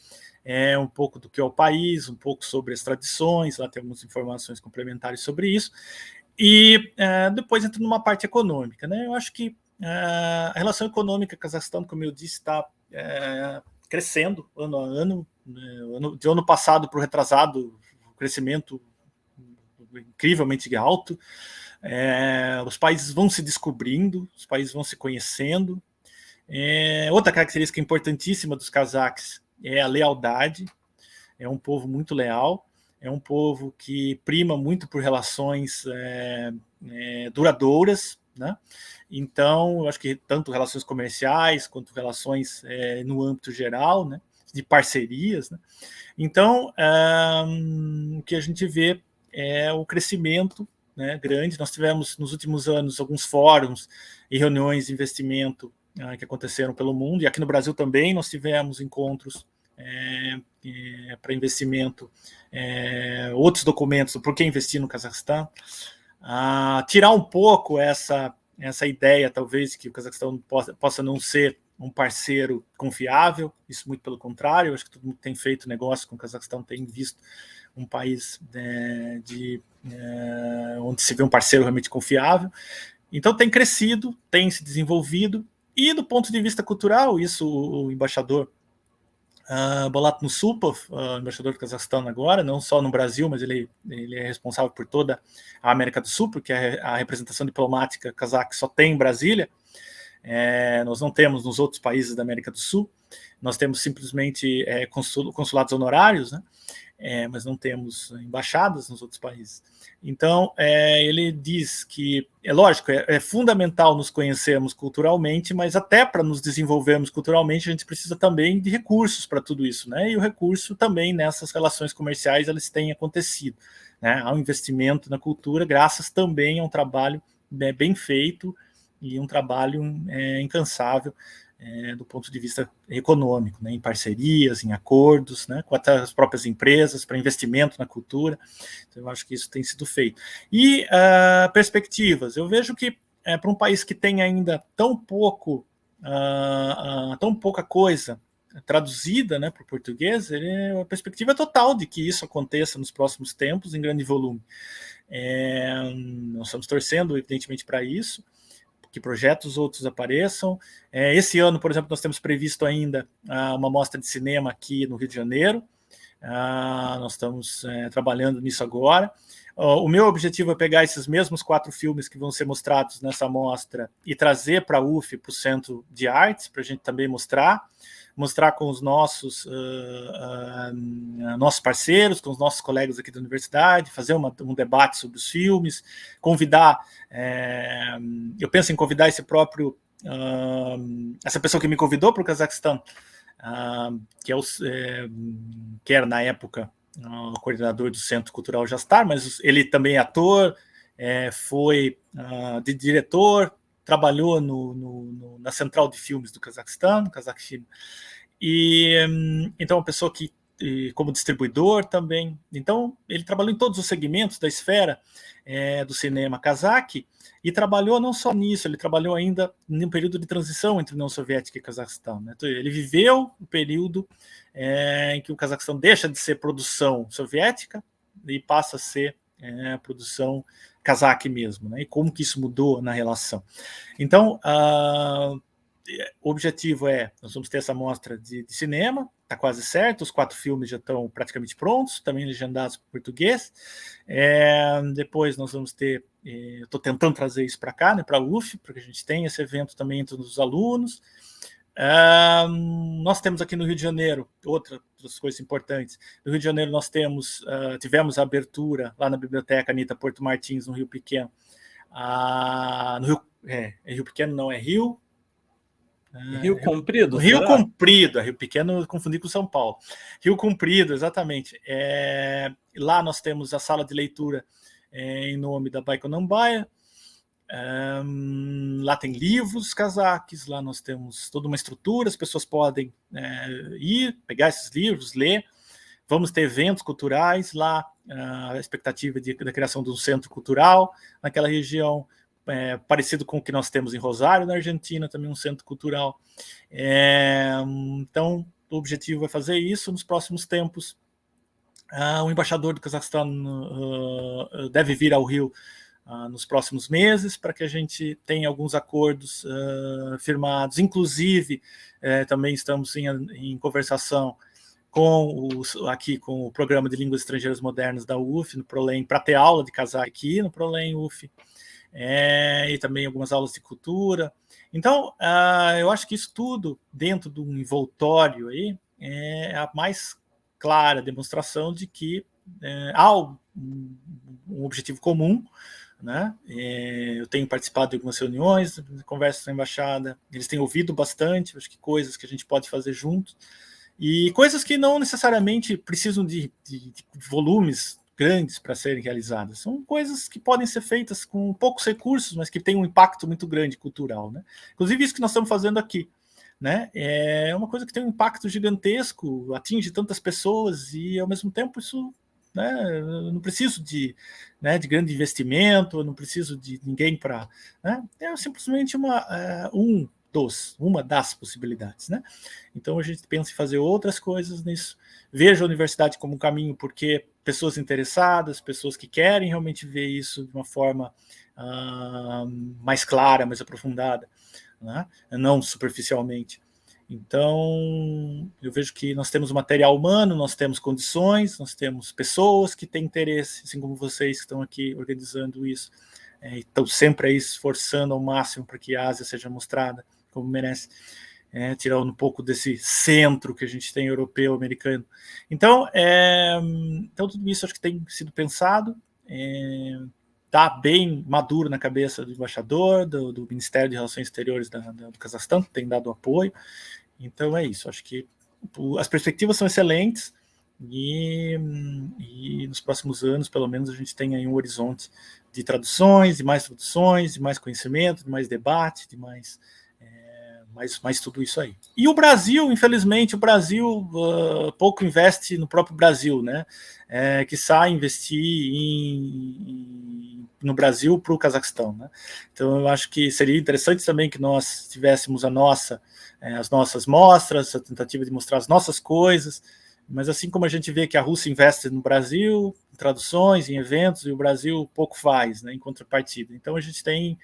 um pouco do que é o país, um pouco sobre as tradições, lá tem algumas informações complementares sobre isso, e depois entra numa parte econômica, né? Eu acho que a relação econômica Cazaquistão, como eu disse, está crescendo ano a ano, né? De ano passado para o retrasado, o crescimento incrivelmente alto. Os países vão se descobrindo, os países vão se conhecendo. Outra característica importantíssima dos cazaques é a lealdade. É um povo muito leal, é um povo que prima muito por relações duradouras, né? Então, eu acho que tanto relações comerciais quanto relações no âmbito geral, né? De parcerias, né? Então, o que a gente vê é o crescimento, né, grande. Nós tivemos nos últimos anos alguns fóruns e reuniões de investimento que aconteceram pelo mundo, e aqui no Brasil também nós tivemos encontros para investimento, outros documentos do porquê investir no Cazaquistão, tirar um pouco essa ideia, talvez, que o Cazaquistão possa não ser um parceiro confiável. Isso muito pelo contrário. Eu acho que todo mundo que tem feito negócio com o Cazaquistão tem visto um país onde se vê um parceiro realmente confiável. Então tem crescido, tem se desenvolvido, e do ponto de vista cultural, isso o embaixador Bolat Nusupov, embaixador do Cazaquistão agora, não só no Brasil, mas ele é responsável por toda a América do Sul, porque a representação diplomática cazaque só tem em Brasília. Nós não temos nos outros países da América do Sul, nós temos simplesmente consulados honorários, né? Mas não temos embaixadas nos outros países. Então, ele diz que, lógico, é fundamental nos conhecermos culturalmente, mas até para nos desenvolvermos culturalmente, a gente precisa também de recursos para tudo isso, né? E o recurso também nessas relações comerciais, elas têm acontecido, né? Há um investimento na cultura, graças também a um trabalho bem feito e um trabalho incansável do ponto de vista econômico, né, em parcerias, em acordos, né, com as próprias empresas, para investimento na cultura. Então, eu acho que isso tem sido feito. E perspectivas, eu vejo que para um país que tem ainda tão pouca coisa traduzida, né, para o português, a perspectiva é total de que isso aconteça nos próximos tempos em grande volume. Nós estamos torcendo, evidentemente, para isso, que projetos outros apareçam. Esse ano, por exemplo, nós temos previsto ainda uma mostra de cinema aqui no Rio de Janeiro. Nós estamos trabalhando nisso agora. O meu objetivo é pegar esses mesmos 4 filmes que vão ser mostrados nessa mostra e trazer para a UF, para o Centro de Artes, para a gente também mostrar com os nossos parceiros, com os nossos colegas aqui da universidade, fazer um debate sobre os filmes, convidar, eu penso em convidar essa pessoa que me convidou para o Cazaquistão, que era na época o coordenador do Centro Cultural Jastar, mas ele também é ator, foi de diretor, trabalhou na Central de Filmes do Cazaquistão, no Kazakhfilm, e então uma pessoa que como distribuidor também. Então ele trabalhou em todos os segmentos da esfera do cinema cazaque, e trabalhou não só nisso, ele trabalhou ainda no período de transição entre União Soviética e Cazaquistão, né? Então, ele viveu o período em que o Cazaquistão deixa de ser produção soviética e passa a ser produção cazaque mesmo, né? E como que isso mudou na relação. Então, o objetivo nós vamos ter essa mostra de cinema, está quase certo, os 4 filmes já estão praticamente prontos, também legendados para português. Depois nós vamos ter, eu estou tentando trazer isso para cá, né, para a UF, para que a gente tenha esse evento também entre os alunos. Nós temos aqui no Rio de Janeiro outras coisas importantes. No Rio de Janeiro nós tivemos a abertura lá na Biblioteca Anita Porto Martins, no Rio Pequeno. Rio Pequeno não, é Rio... Rio Comprido? Rio Comprido, Rio Pequeno eu confundi com São Paulo. Rio Comprido, exatamente. Lá nós temos a sala de leitura em nome da Baikonambaia. Lá tem livros cazaques, lá nós temos toda uma estrutura, as pessoas podem ir, pegar esses livros, ler. Vamos ter eventos culturais lá, a expectativa da criação de um centro cultural naquela região, parecido com o que nós temos em Rosário, na Argentina, também um centro cultural. Então, o objetivo é fazer isso nos próximos tempos. O embaixador do Cazaquistão deve vir ao Rio nos próximos meses, para que a gente tenha alguns acordos firmados. Inclusive, também estamos em conversação aqui com o Programa de Línguas Estrangeiras Modernas da UF, no ProLem, para ter aula de cazaque aqui no ProLem UF. E também algumas aulas de cultura. Então, eu acho que isso tudo, dentro de um envoltório aí, é a mais clara demonstração de que há um objetivo comum, né? Eu tenho participado de algumas reuniões, conversas com a embaixada, eles têm ouvido bastante, acho que coisas que a gente pode fazer juntos, e coisas que não necessariamente precisam de volumes grandes para serem realizadas. São coisas que podem ser feitas com poucos recursos, mas que têm um impacto muito grande cultural, né? Inclusive isso que nós estamos fazendo aqui. né? É uma coisa que tem um impacto gigantesco, atinge tantas pessoas e, ao mesmo tempo, isso, né, eu não preciso de, né, de grande investimento, eu não preciso de ninguém para... Né? É simplesmente uma das possibilidades, né? Então, a gente pensa em fazer outras coisas nisso. Vejo a universidade como um caminho, porque pessoas interessadas, pessoas que querem realmente ver isso de uma forma mais clara, mais aprofundada, né? Não superficialmente. Então, eu vejo que nós temos material humano, nós temos condições, nós temos pessoas que têm interesse, assim como vocês que estão aqui organizando isso, estão sempre aí se esforçando ao máximo para que a Ásia seja mostrada como merece, tirando um pouco desse centro que a gente tem europeu, americano. Então, então tudo isso acho que tem sido pensado, está bem maduro na cabeça do embaixador, do Ministério de Relações Exteriores do Cazaquistão, que tem dado apoio. Então é isso, acho que as perspectivas são excelentes e nos próximos anos, pelo menos, a gente tem aí um horizonte de traduções, de mais conhecimento, de mais debate, de mais tudo isso aí. E o Brasil, infelizmente, pouco investe no próprio Brasil, né? Quiçá investir no Brasil para o Cazaquistão, né? Então, eu acho que seria interessante também que nós tivéssemos as nossas mostras, a tentativa de mostrar as nossas coisas, mas assim como a gente vê que a Rússia investe no Brasil, em traduções, em eventos, e o Brasil pouco faz, né, em contrapartida. Então, a gente tem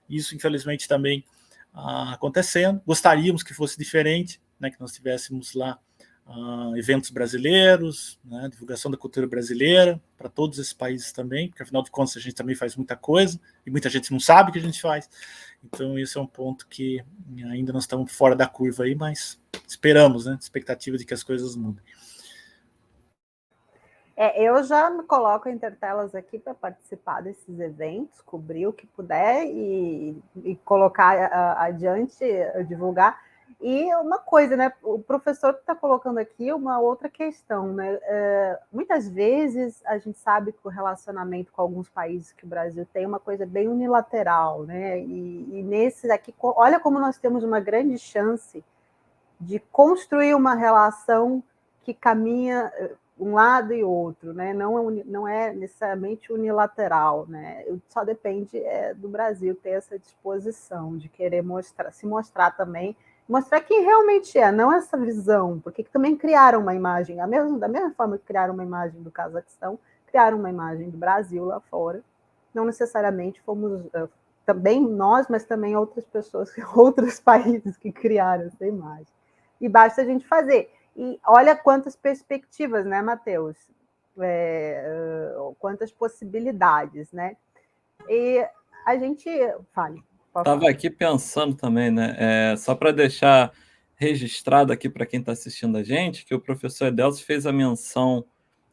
isso, infelizmente, também acontecendo. Gostaríamos que fosse diferente, né, que nós tivéssemos lá eventos brasileiros, né, divulgação da cultura brasileira para todos esses países também, porque afinal de contas a gente também faz muita coisa e muita gente não sabe que a gente faz. Então esse é um ponto que ainda nós estamos fora da curva aí, mas esperamos, né, expectativa de que as coisas mudem. Eu já me coloco em Intertelas aqui para participar desses eventos, cobrir o que puder e colocar adiante, divulgar. E uma coisa, né? O professor está colocando aqui uma outra questão, né? Muitas vezes a gente sabe que o relacionamento com alguns países que o Brasil tem é uma coisa bem unilateral, né? E nesses aqui, olha como nós temos uma grande chance de construir uma relação que caminha um lado e outro, né? Não é necessariamente unilateral, né? Só depende do Brasil ter essa disposição de querer se mostrar também, mostrar quem realmente não essa visão, porque também criaram uma imagem, da mesma forma que criaram uma imagem do Cazaquistão, criaram uma imagem do Brasil lá fora. Não necessariamente fomos também nós, mas também outras pessoas, outros países que criaram essa imagem. E basta a gente fazer. E olha quantas perspectivas, né, Matheus? Quantas possibilidades, né? E a gente... Fale. Estava aqui pensando também, né? Só para deixar registrado aqui para quem está assistindo a gente, que o professor Edelcio fez a menção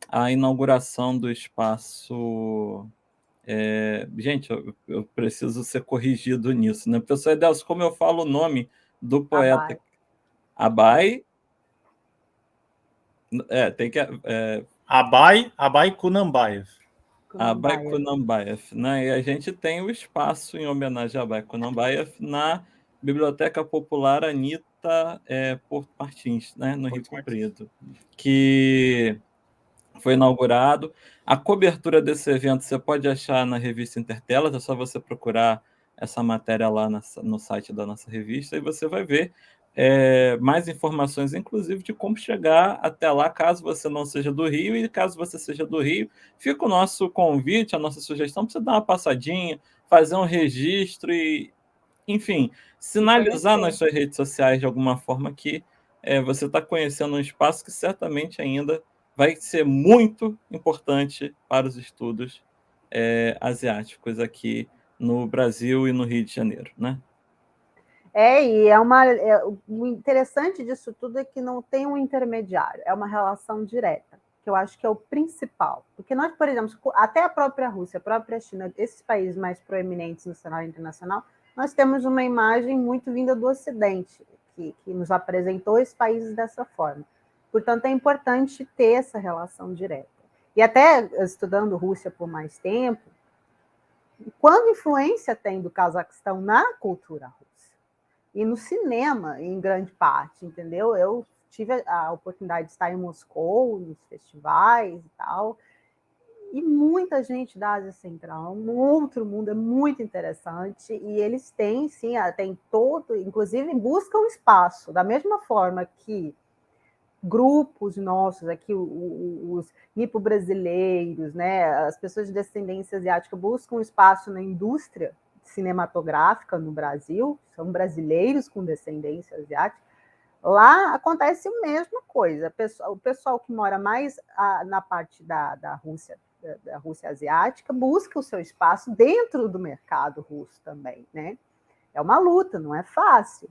à inauguração do espaço... gente, eu preciso ser corrigido nisso, né? Professor Edelcio, como eu falo o nome do poeta... Abai... tem que... Abai Kunambaev. Abai Kunambaev, né? E a gente tem o espaço em homenagem a Abai Kunambaev na Biblioteca Popular Anita Porto Martins, né? No Rio Comprido, que foi inaugurado. A cobertura desse evento você pode achar na revista Intertelas, é só você procurar essa matéria lá no site da nossa revista e você vai ver mais informações, inclusive, de como chegar até lá, caso você não seja do Rio, e caso você seja do Rio, fica o nosso convite, a nossa sugestão para você dar uma passadinha, fazer um registro e, enfim, sinalizar nas suas redes sociais de alguma forma que você está conhecendo um espaço que certamente ainda vai ser muito importante para os estudos asiáticos aqui no Brasil e no Rio de Janeiro, né? O interessante disso tudo é que não tem um intermediário, é uma relação direta, que eu acho que é o principal. Porque nós, por exemplo, até a própria Rússia, a própria China, esses países mais proeminentes no cenário internacional, nós temos uma imagem muito vinda do Ocidente, que nos apresentou esses países dessa forma. Portanto, é importante ter essa relação direta. E até estudando Rússia por mais tempo, quanta influência tem do Cazaquistão na cultura russa? e no cinema, em grande parte, entendeu? Eu tive a oportunidade de estar em Moscou, nos festivais e tal, e muita gente da Ásia Central, um outro mundo, é muito interessante, e eles têm, sim, tem todo, inclusive buscam espaço, da mesma forma que grupos nossos aqui, os nipo-brasileiros, né, as pessoas de descendência asiática buscam espaço na indústria cinematográfica no Brasil, são brasileiros com descendência asiática. Lá acontece a mesma coisa. O pessoal que mora mais na parte da Rússia asiática busca o seu espaço dentro do mercado russo também, né? É uma luta, não é fácil.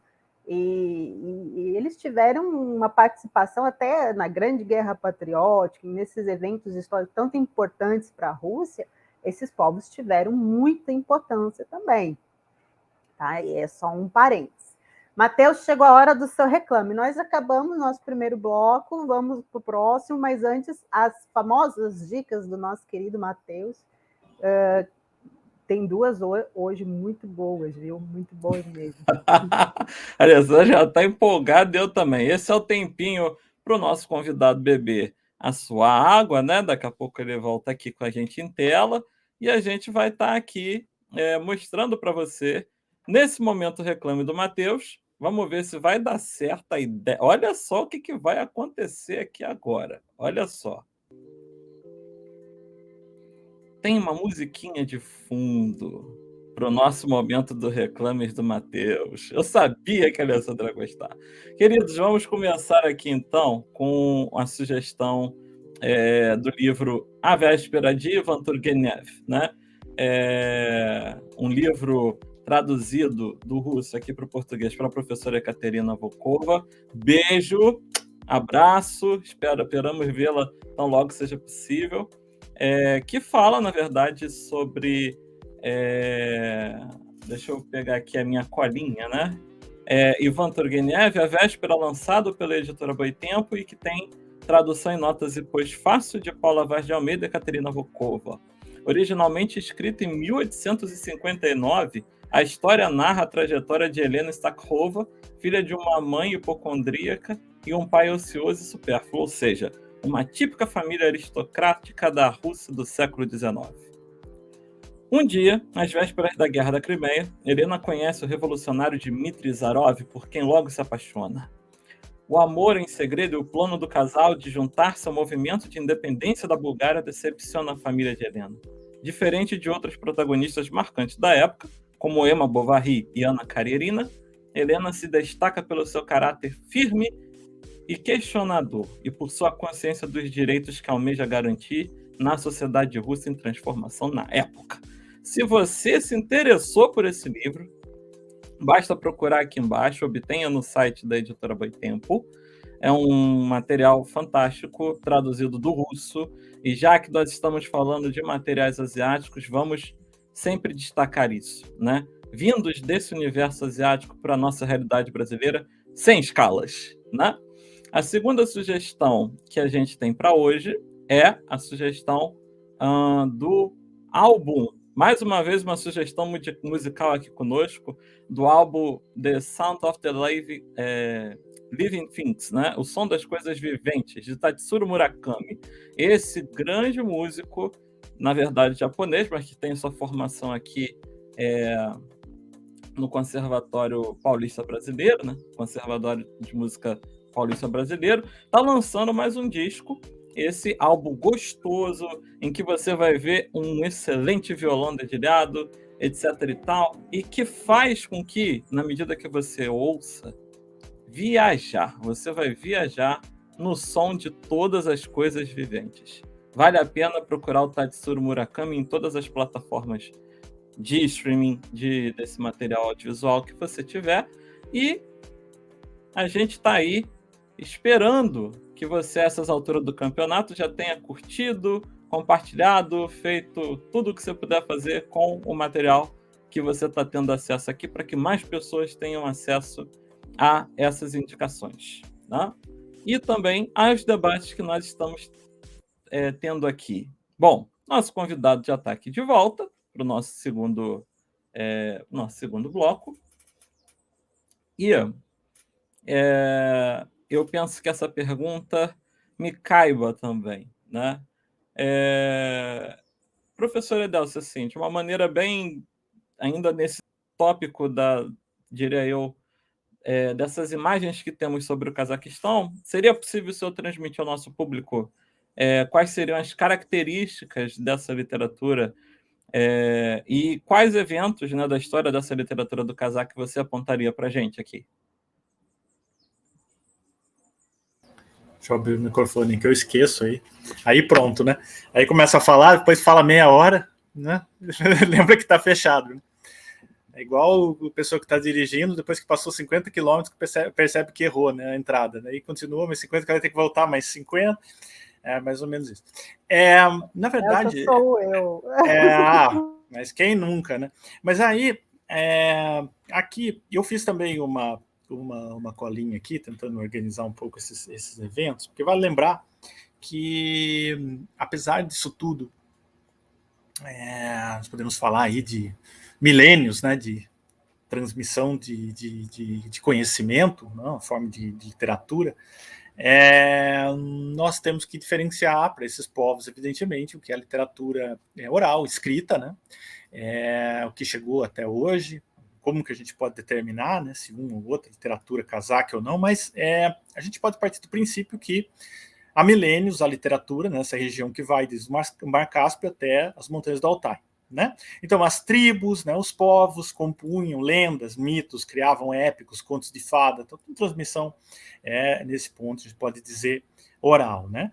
E eles tiveram uma participação até na Grande Guerra Patriótica, nesses eventos históricos tão importantes para a Rússia, esses povos tiveram muita importância também. Tá? E é só um parênteses. Matheus, chegou a hora do seu reclame. Nós acabamos nosso primeiro bloco, vamos para o próximo, mas antes, as famosas dicas do nosso querido Matheus. Tem duas hoje muito boas, viu? Muito boas mesmo. A Alessandra já está empolgada, eu também. Esse é o tempinho para o nosso convidado beber a sua água, né? Daqui a pouco ele volta aqui com a gente em tela e a gente vai estar aqui mostrando para você, nesse momento reclame do Matheus. Vamos ver se vai dar certo a ideia. Olha só o que vai acontecer aqui agora. Olha só. Tem uma musiquinha de fundo para o nosso momento do Reclames do Matheus. Eu sabia que a Alessandra ia gostar. Queridos, vamos começar aqui então com a sugestão do livro A Véspera de Ivan Turgenev, né? Um livro traduzido do russo aqui para o português pela professora Ekaterina Volkova. Beijo, abraço, esperamos vê-la tão logo seja possível. Que fala, na verdade, sobre... deixa eu pegar aqui a minha colinha, né? Ivan Turgenev, A Véspera, lançado pela editora Boitempo e que tem tradução em notas e pós-fácil de Paula Vaz de Almeida e Ekaterina Volkova. Originalmente escrita em 1859, a história narra a trajetória de Helena Stakhova, filha de uma mãe hipocondríaca e um pai ocioso e supérfluo, ou seja, uma típica família aristocrática da Rússia do século XIX. Um dia, às vésperas da Guerra da Crimeia, Helena conhece o revolucionário Dmitry Zarov, por quem logo se apaixona. O amor em segredo e o plano do casal de juntar-se ao movimento de independência da Bulgária decepciona a família de Helena. Diferente de outras protagonistas marcantes da época, como Emma Bovary e Anna Karenina, Helena se destaca pelo seu caráter firme e questionador, e por sua consciência dos direitos que almeja garantir na sociedade russa em transformação na época. Se você se interessou por esse livro, basta procurar aqui embaixo, obtenha no site da editora Boitempo. É um material fantástico, traduzido do russo, e já que nós estamos falando de materiais asiáticos, vamos sempre destacar isso, né? Vindos desse universo asiático para a nossa realidade brasileira, sem escalas, né? A segunda sugestão que a gente tem para hoje é a sugestão do álbum, mais uma vez uma sugestão musical aqui conosco, do álbum The Sound of the Living Things, né? O Som das Coisas Viventes, de Tatsuro Murakami. Esse grande músico, na verdade japonês, mas que tem sua formação aqui no Conservatório Paulista Brasileiro, né? Conservatório de Música Paulista Brasileiro, está lançando mais um disco, esse álbum gostoso, em que você vai ver um excelente violão dedilhado, etc e tal, e que faz com que, na medida que você ouça, você vai viajar no som de todas as coisas viventes. Vale a pena procurar o Tatsuro Murakami em todas as plataformas de streaming desse material audiovisual que você tiver, e a gente está aí esperando que você, a essas alturas do campeonato, já tenha curtido, compartilhado, feito tudo o que você puder fazer com o material que você está tendo acesso aqui, para que mais pessoas tenham acesso a essas indicações, né? E também aos debates que nós estamos tendo aqui. Bom, nosso convidado já está aqui de volta para o nosso segundo bloco. E eu penso que essa pergunta me caiba também, né? Professor Edelcio, assim, de uma maneira bem, ainda nesse tópico diria eu, dessas imagens que temos sobre o Cazaquistão, seria possível o senhor transmitir ao nosso público quais seriam as características dessa literatura e quais eventos, né, da história dessa literatura do Cazaque você apontaria para a gente aqui? Deixa eu abrir o microfone que eu esqueço aí. Aí pronto, né? Aí começa a falar, depois fala meia hora, né? Lembra que está fechado, né? É igual o pessoa que está dirigindo, depois que passou 50 quilômetros, percebe que errou, né, a entrada. Aí continua, mas 50 km tem que voltar mais 50. É mais ou menos isso. Na verdade... Essa sou eu. Mas quem nunca, né? Mas aí, aqui, eu fiz também uma colinha aqui, tentando organizar um pouco esses eventos, porque vale lembrar que, apesar disso tudo, nós podemos falar aí de milênios, né, de transmissão de conhecimento, não, uma forma de literatura, nós temos que diferenciar para esses povos, evidentemente, o que é a literatura oral, escrita, né, o que chegou até hoje, como que a gente pode determinar, né, se uma ou outra literatura cazaque ou não, mas a gente pode partir do princípio que há milênios a literatura nessa região que vai desde o Mar Cáspio até as montanhas do Altai. Né? Então, as tribos, né, os povos compunham lendas, mitos, criavam épicos, contos de fada, então, transmissão nesse ponto, a gente pode dizer oral. Né?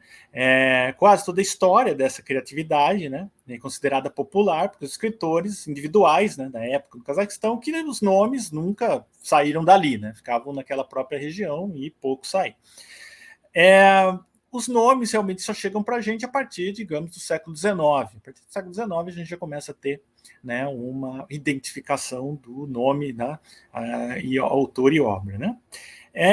Quase toda a história dessa criatividade, né, é considerada popular, porque os escritores individuais, né, da época do Cazaquistão, que os nomes nunca saíram dali, né, ficavam naquela própria região e pouco saíram. Os nomes realmente só chegam para a gente a partir, digamos, do século XIX. A partir do século XIX a gente já começa a ter, né, uma identificação do nome, né, e autor e obra. Né?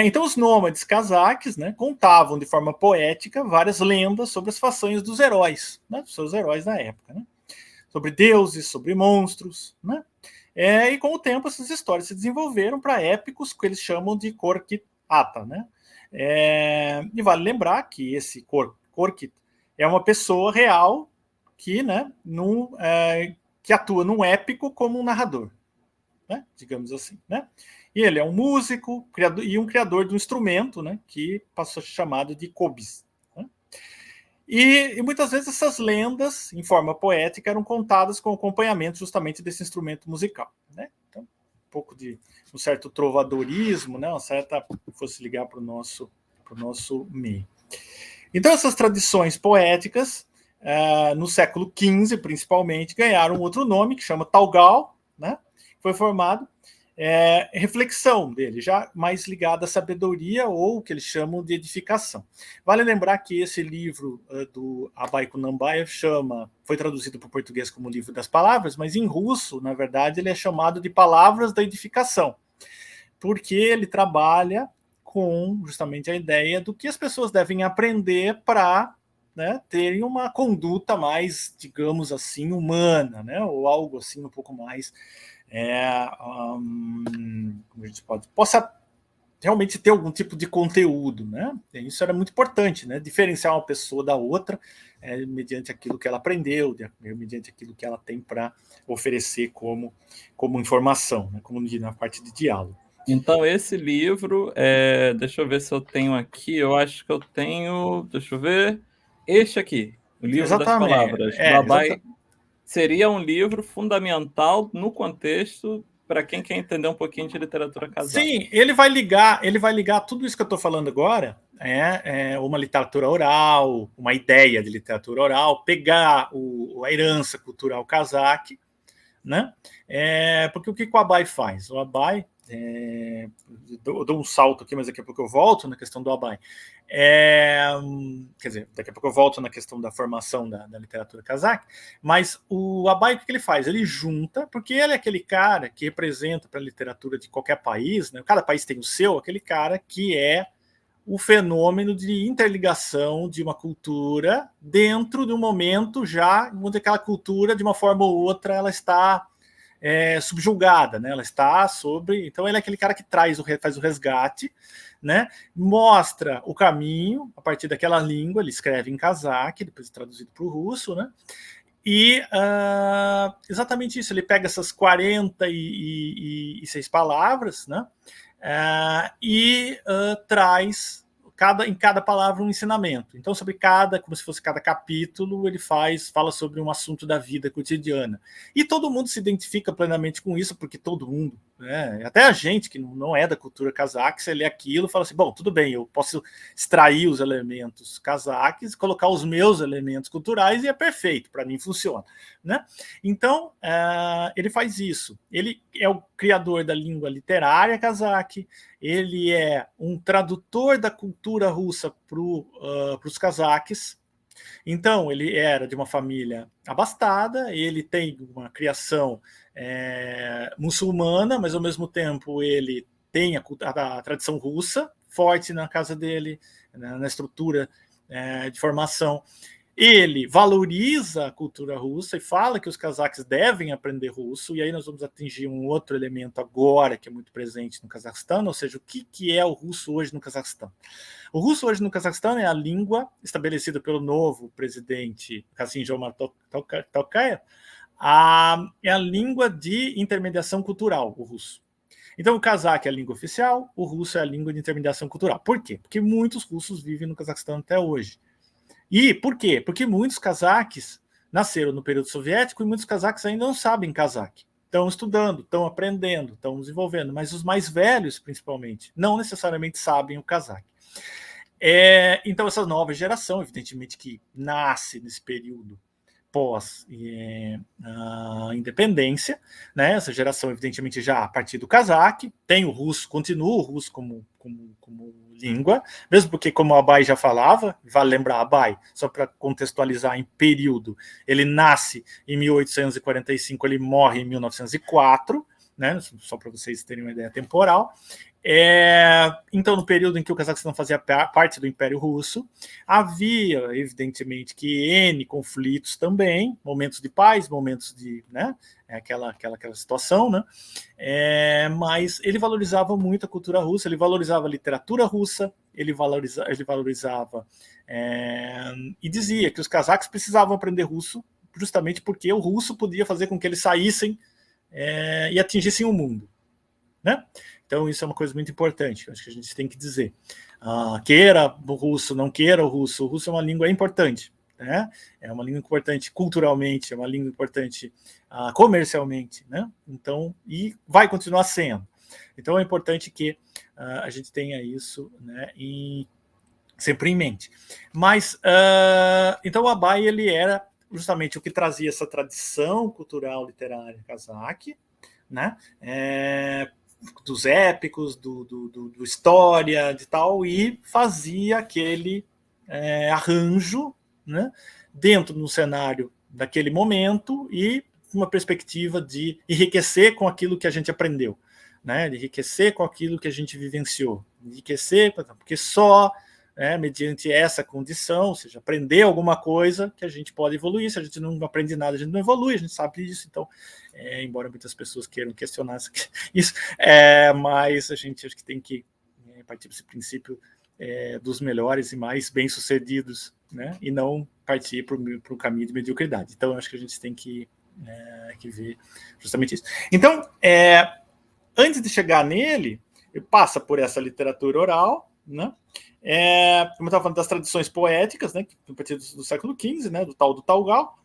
Então os nômades cazaques, né, contavam de forma poética várias lendas sobre as façanhas dos heróis, né, dos seus heróis da época. Né? Sobre deuses, sobre monstros. Né? E com o tempo essas histórias se desenvolveram para épicos que eles chamam de Korkit-ata, né? E vale lembrar que esse Korkit é uma pessoa real que, né, que atua num épico como um narrador, né, digamos assim. Né? E ele é um músico e um criador de um instrumento, né, que passou a ser chamado de kobis. Né? E muitas vezes essas lendas, em forma poética, eram contadas com acompanhamento justamente desse instrumento musical. Né? Então, um pouco de um certo trovadorismo, né, uma certa, fosse ligar para o nosso meio. Então, essas tradições poéticas, no século XV, principalmente, ganharam outro nome, que chama Talgal, né, foi formado, reflexão dele, já mais ligada à sabedoria ou o que eles chamam de edificação. Vale lembrar que esse livro do Abhay Kunanbayev foi traduzido para o português como Livro das Palavras, mas em russo, na verdade, ele é chamado de Palavras da Edificação, porque ele trabalha com justamente a ideia do que as pessoas devem aprender para, né, terem uma conduta mais, digamos assim, humana, né, ou algo assim um pouco mais como a gente possa realmente ter algum tipo de conteúdo, né? E isso era muito importante, né? Diferenciar uma pessoa da outra mediante aquilo que ela aprendeu, mediante aquilo que ela tem para oferecer como informação, né? Como na parte de diálogo. Então, esse livro, deixa eu ver se eu tenho aqui, eu acho que eu tenho, deixa eu ver, este aqui, o Livro Exatamente. das Palavras, do Abhay, seria um livro fundamental no contexto para quem quer entender um pouquinho de literatura cazaque. Sim, ele vai ligar tudo isso que eu estou falando agora, uma literatura oral, uma ideia de literatura oral, pegar a herança cultural cazaque, né? Porque o que o Abhay faz? O Abhay, eu dou um salto aqui, mas daqui a pouco eu volto na questão do Abhay. Quer dizer, daqui a pouco eu volto na questão da formação da literatura cazaque, mas o Abhay, o que ele faz? Ele junta, porque ele é aquele cara que representa para a literatura de qualquer país, né? Cada país tem o seu, aquele cara que é o fenômeno de interligação de uma cultura dentro de um momento já onde aquela cultura, de uma forma ou outra, ela está subjugada, né? Ela está sobre... Então, ele é aquele cara que faz o resgate, né? Mostra o caminho a partir daquela língua, ele escreve em cazaque, depois traduzido para o russo, né? E exatamente isso, ele pega essas 46 palavras, né? E traz em cada palavra um ensinamento. Então, como se fosse cada capítulo, ele fala sobre um assunto da vida cotidiana. E todo mundo se identifica plenamente com isso, porque todo mundo, né, até a gente que não é da cultura cazaque, você lê aquilo e fala assim, bom, tudo bem, eu posso extrair os elementos cazaques, colocar os meus elementos culturais e é perfeito, para mim funciona, né? Então, ele faz isso. Ele é o criador da língua literária cazaque, ele é um tradutor da cultura russa para os cazaques. Então, ele era de uma família abastada, ele tem uma criação muçulmana, mas ao mesmo tempo ele tem a tradição russa forte na casa dele, na estrutura de formação. Ele valoriza a cultura russa e fala que os cazaques devem aprender russo, e aí nós vamos atingir um outro elemento agora que é muito presente no Cazaquistão, ou seja, o que é o russo hoje no Cazaquistão. O russo hoje no Cazaquistão é a língua estabelecida pelo novo presidente Kassym-Jomart Tokayev, é a língua de intermediação cultural, o russo. Então, o cazaque é a língua oficial, o russo é a língua de intermediação cultural. Por quê? Porque muitos russos vivem no Cazaquistão até hoje. E por quê? Porque muitos cazaques nasceram no período soviético e muitos cazaques ainda não sabem cazaque. Estão estudando, estão aprendendo, estão desenvolvendo, mas os mais velhos, principalmente, não necessariamente sabem o cazaque. Então, essa nova geração, evidentemente, que nasce nesse período pós-independência, né? Essa geração, evidentemente, já a partir do cazaque, tem o russo, continua o russo como língua, mesmo porque, como o Abai já falava, vale lembrar, Abai, só para contextualizar em período, ele nasce em 1845, ele morre em 1904, né? Só para vocês terem uma ideia temporal. Então, no período em que o Cazaquistão fazia parte do Império Russo, havia, evidentemente, que N conflitos também, momentos de paz, momentos de, né, aquela situação, né? Mas ele valorizava muito a cultura russa, ele valorizava a literatura russa, ele valorizava e dizia que os cazaques precisavam aprender russo, justamente porque o russo podia fazer com que eles saíssem e atingissem o mundo, né? Então, isso é uma coisa muito importante, acho que a gente tem que dizer. Queira o russo, não queira o russo é uma língua importante, né? É uma língua importante culturalmente, é uma língua importante comercialmente, né? Então, e vai continuar sendo. Então, é importante que a gente tenha isso, né, sempre em mente. Mas, então, o Abai, ele era justamente o que trazia essa tradição cultural literária cazaque, né? Dos épicos, do história, de tal, e fazia aquele arranjo, né, dentro do cenário daquele momento e uma perspectiva de enriquecer com aquilo que a gente aprendeu, né, de enriquecer com aquilo que a gente vivenciou, enriquecer, porque só mediante essa condição, ou seja, aprender alguma coisa que a gente pode evoluir. Se a gente não aprende nada, a gente não evolui, a gente sabe disso. Então, embora muitas pessoas queiram questionar isso, mas a gente acho que tem que partir desse princípio dos melhores e mais bem-sucedidos, né, e não partir para o caminho de mediocridade. Então, acho que a gente tem que ver justamente isso. Então, antes de chegar nele, passa por essa literatura oral, né? Como eu estava falando das tradições poéticas, né, a partir do século XV, né, do Talgal,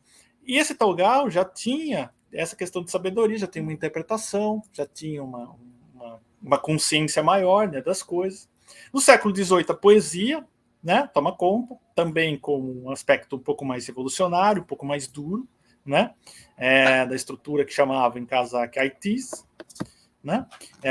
e esse Talgal já tinha essa questão de sabedoria, já tinha uma interpretação, já tinha uma consciência maior, né, das coisas. No século XVIII, a poesia, né, toma conta, também com um aspecto um pouco mais revolucionário, um pouco mais duro, né, da estrutura que chamava em cazaque Aitis, né?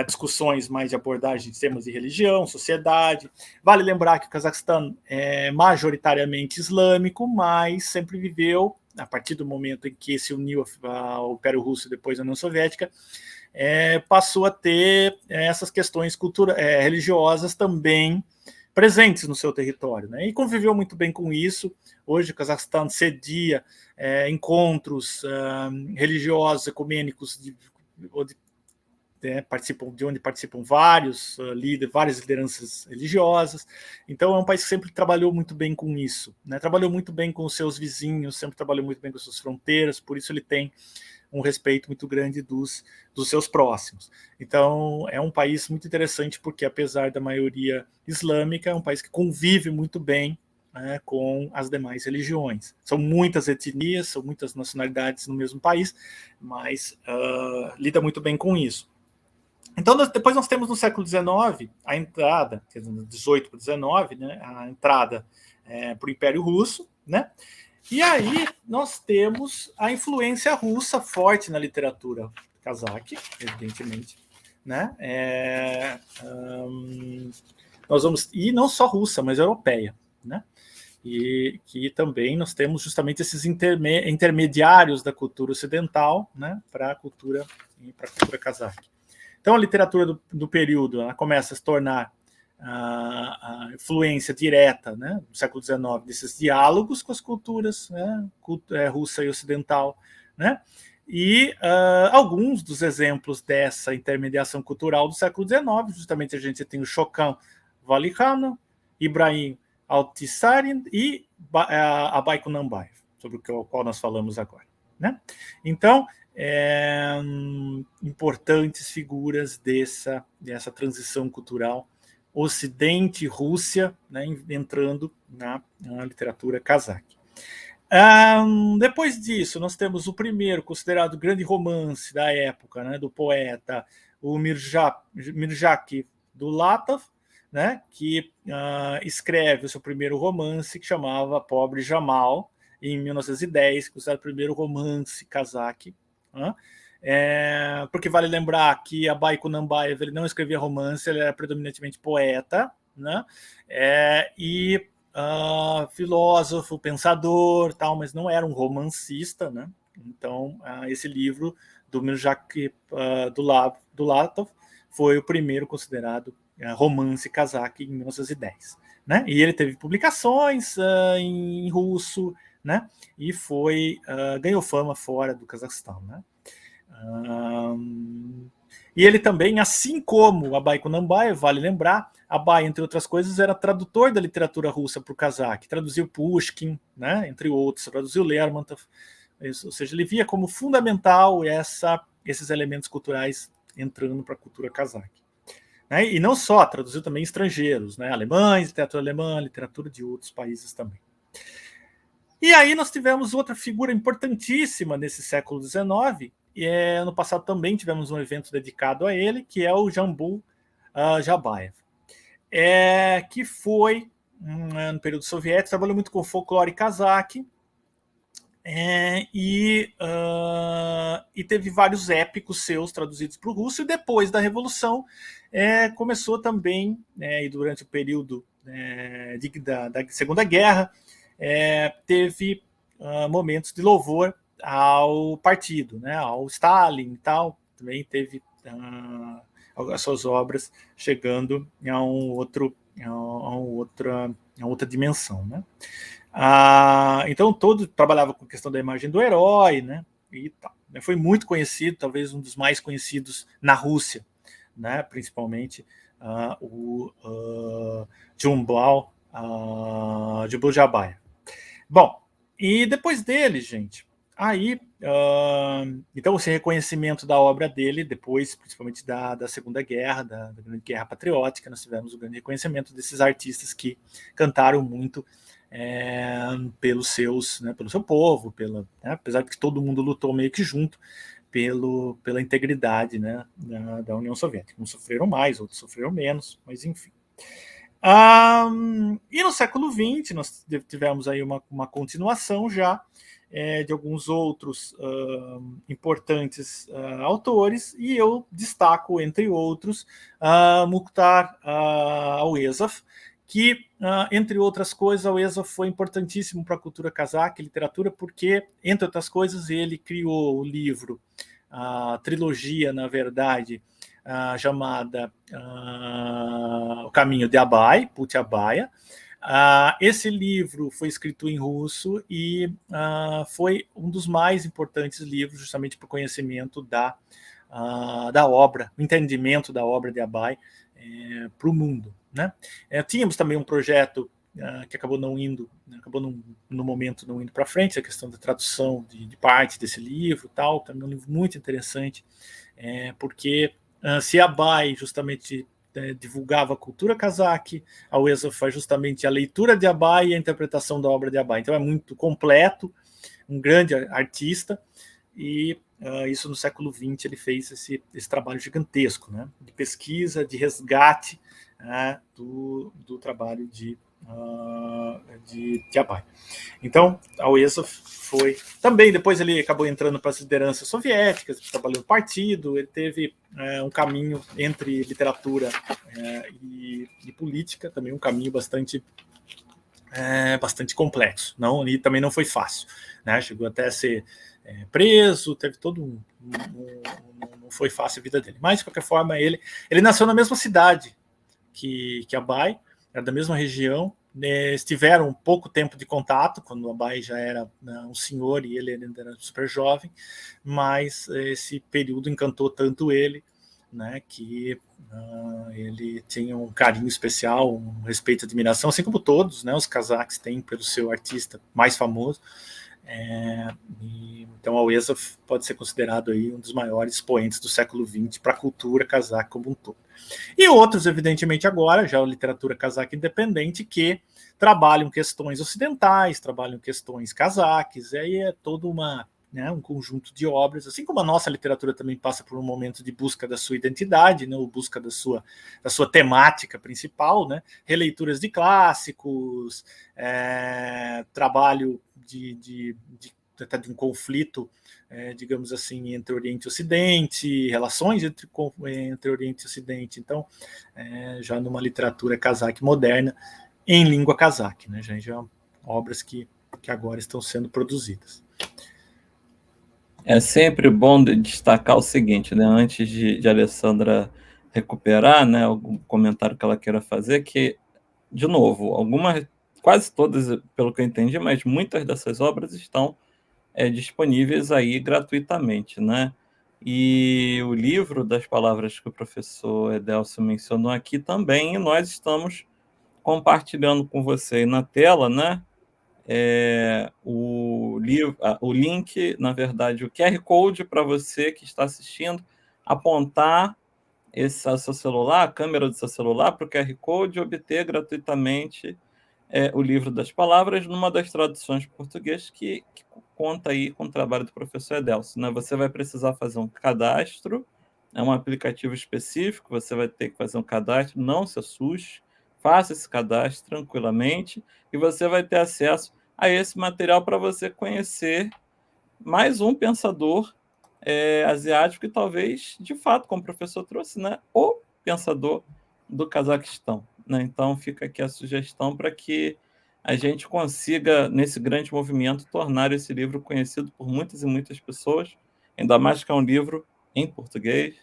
Discussões mais de abordagem de temas de religião, sociedade. Vale lembrar que o Cazaquistão é majoritariamente islâmico, mas sempre viveu, a partir do momento em que se uniu ao Império Russo e depois à União Soviética, passou a ter essas questões religiosas também presentes no seu território, né? E conviveu muito bem com isso. Hoje o Cazaquistão cedia encontros religiosos, ecumênicos, de onde participam várias lideranças religiosas. Então é um país que sempre trabalhou muito bem com isso, né? Trabalhou muito bem com os seus vizinhos, sempre trabalhou muito bem com as suas fronteiras, por isso ele tem um respeito muito grande dos seus próximos. Então é um país muito interessante, porque apesar da maioria islâmica, é um país que convive muito bem, né, com as demais religiões. São muitas etnias, são muitas nacionalidades no mesmo país, mas lida muito bem com isso. Então, depois nós temos no século XIX a entrada, quer dizer, 18 para 19, né, a entrada para o Império Russo, né? E aí nós temos a influência russa forte na literatura cazaque, evidentemente, né? E não só russa, mas europeia, né? E que também nós temos justamente esses intermediários da cultura ocidental, né, para a cultura cazaque. Então, a literatura do período ela começa a se tornar a influência direta, né, do século XIX, desses diálogos com as culturas, né, russa e ocidental, né, e alguns dos exemplos dessa intermediação cultural do século XIX, justamente a gente tem o Chokhan Valikhano, Ibrahim Altissarin e Abay Kunanbayev, sobre o qual nós falamos agora, né? Então, importantes figuras dessa transição cultural Ocidente e Rússia, né, entrando na literatura cazaque. Depois disso, nós temos o primeiro considerado grande romance da época, né, do poeta, o Mirjak Dulatov, né, que escreve o seu primeiro romance, que chamava Pobre Jamal, em 1910, considerado o primeiro romance cazaque. Né? Porque vale lembrar que Abay Kunanbayev ele não escrevia romance, ele era predominantemente poeta, né? E filósofo, pensador, tal, mas não era um romancista, né? Então, esse livro do Mirjak Dulatov foi o primeiro considerado romance cazaque em 1910, né? E ele teve publicações em russo, né? E ganhou fama fora do Cazaquistão, né? E ele também, assim como Abay Kunanbayev, vale lembrar, Abay, entre outras coisas, era tradutor da literatura russa para o cazaque, traduziu Pushkin, né, entre outros, traduziu Lermontov, ou seja, ele via como fundamental esses elementos culturais entrando para a cultura cazaque. Né, e não só, traduziu também estrangeiros, né, alemães, literatura alemã, literatura de outros países também. E aí nós tivemos outra figura importantíssima nesse século XIX, e no passado também tivemos um evento dedicado a ele, que é o Jambul Jabaev, que foi, no período soviético, trabalhou muito com folclore cazaque, e teve vários épicos seus traduzidos para o russo, e depois da Revolução começou também, e durante o período da Segunda Guerra, teve momentos de louvor ao partido, né, ao Stalin e tal, também teve as suas obras chegando a outra dimensão, né? Então todo trabalhava com a questão da imagem do herói, né? E tal. Foi muito conhecido, talvez um dos mais conhecidos na Rússia, né? Principalmente o Jambul Jabaev. Bom, e depois dele, gente, aí, então esse reconhecimento da obra dele, depois, principalmente da Segunda Guerra, da Grande Guerra Patriótica, nós tivemos o grande reconhecimento desses artistas que cantaram muito pelo seu povo, apesar de que todo mundo lutou meio que junto pela integridade, né, da União Soviética. Uns sofreram mais, outros sofreram menos, mas enfim. E no século XX nós tivemos aí uma continuação já de alguns outros importantes autores, e eu destaco, entre outros, Mukhtar Auezov, que, entre outras coisas, Auezov foi importantíssimo para a cultura cazaque, literatura, porque, entre outras coisas, ele criou o livro, a trilogia, na verdade, chamada O Caminho de Abai, Put Abaya. Esse livro foi escrito em russo e foi um dos mais importantes livros justamente para o conhecimento da obra, o entendimento da obra de Abai para o mundo, né? Tínhamos também um projeto que acabou no momento não indo para frente, a questão da tradução de parte desse livro, tal, também é um livro muito interessante, porque se Abai justamente divulgava a cultura cazaque, a Oezov faz justamente a leitura de Abai e a interpretação da obra de Abai. Então é muito completo, um grande artista, e isso no século XX ele fez esse trabalho gigantesco, né, de pesquisa, de resgate do trabalho de Abai. Então, a Oezov foi... Também, depois ele acabou entrando para as lideranças soviéticas, trabalhou no partido, ele teve um caminho entre literatura e política, também um caminho bastante complexo. E também não foi fácil, né? Chegou até a ser preso, teve todo não foi fácil a vida dele. Mas, de qualquer forma, ele nasceu na mesma cidade que Abai, era da mesma região, tiveram pouco tempo de contato, quando o Abai já era um senhor e ele ainda era super jovem, mas esse período encantou tanto ele, né, que ele tinha um carinho especial, um respeito e admiração, assim como todos, né, os cazaques têm pelo seu artista mais famoso. Então a Oezov pode ser considerado aí um dos maiores expoentes do século XX para a cultura cazaque como um todo. E outros, evidentemente, agora, já a literatura cazaque independente, que trabalham questões ocidentais, trabalham questões cazaques, aí é todo um conjunto de obras, assim como a nossa literatura também passa por um momento de busca da sua identidade, né, ou busca da sua temática principal, né, releituras de clássicos, trabalho de um conflito, digamos assim, entre Oriente e Ocidente, relações entre Oriente e Ocidente. Então, já numa literatura cazaque moderna, em língua cazaque, né, já obras que agora estão sendo produzidas. É sempre bom destacar o seguinte, né, antes de Alessandra recuperar, né, algum comentário que ela queira fazer, que, de novo, quase todas, pelo que eu entendi, mas muitas dessas obras estão disponíveis aí gratuitamente, né? E o livro das palavras que o professor Edelcio mencionou aqui também, nós estamos compartilhando com você aí na tela, né? O link, na verdade, o QR Code para você que está assistindo, apontar seu celular, a câmera do seu celular para o QR Code e obter gratuitamente o livro das palavras numa das traduções de português que conta aí com o trabalho do professor Edelcio, né? Você vai precisar fazer um cadastro, é um aplicativo específico, você vai ter que fazer um cadastro, não se assuste, faça esse cadastro tranquilamente e você vai ter acesso a esse material para você conhecer mais um pensador asiático e talvez, de fato, como o professor trouxe, né, o pensador do Cazaquistão, né? Então fica aqui a sugestão para que a gente consiga, nesse grande movimento, tornar esse livro conhecido por muitas e muitas pessoas, ainda mais que é um livro em português,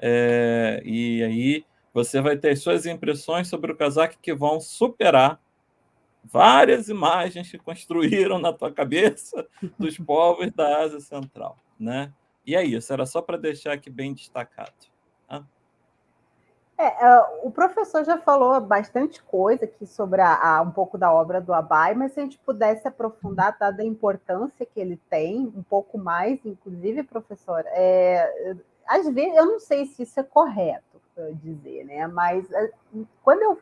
e aí você vai ter suas impressões sobre o cazaque que vão superar várias imagens que construíram na tua cabeça dos povos da Ásia Central, né? E é isso, era só para deixar aqui bem destacado. Tá? O professor já falou bastante coisa aqui sobre um pouco da obra do Abai, mas se a gente pudesse aprofundar, dada a importância que ele tem, um pouco mais, inclusive, professor, às vezes, eu não sei se isso é correto dizer, né? Mas quando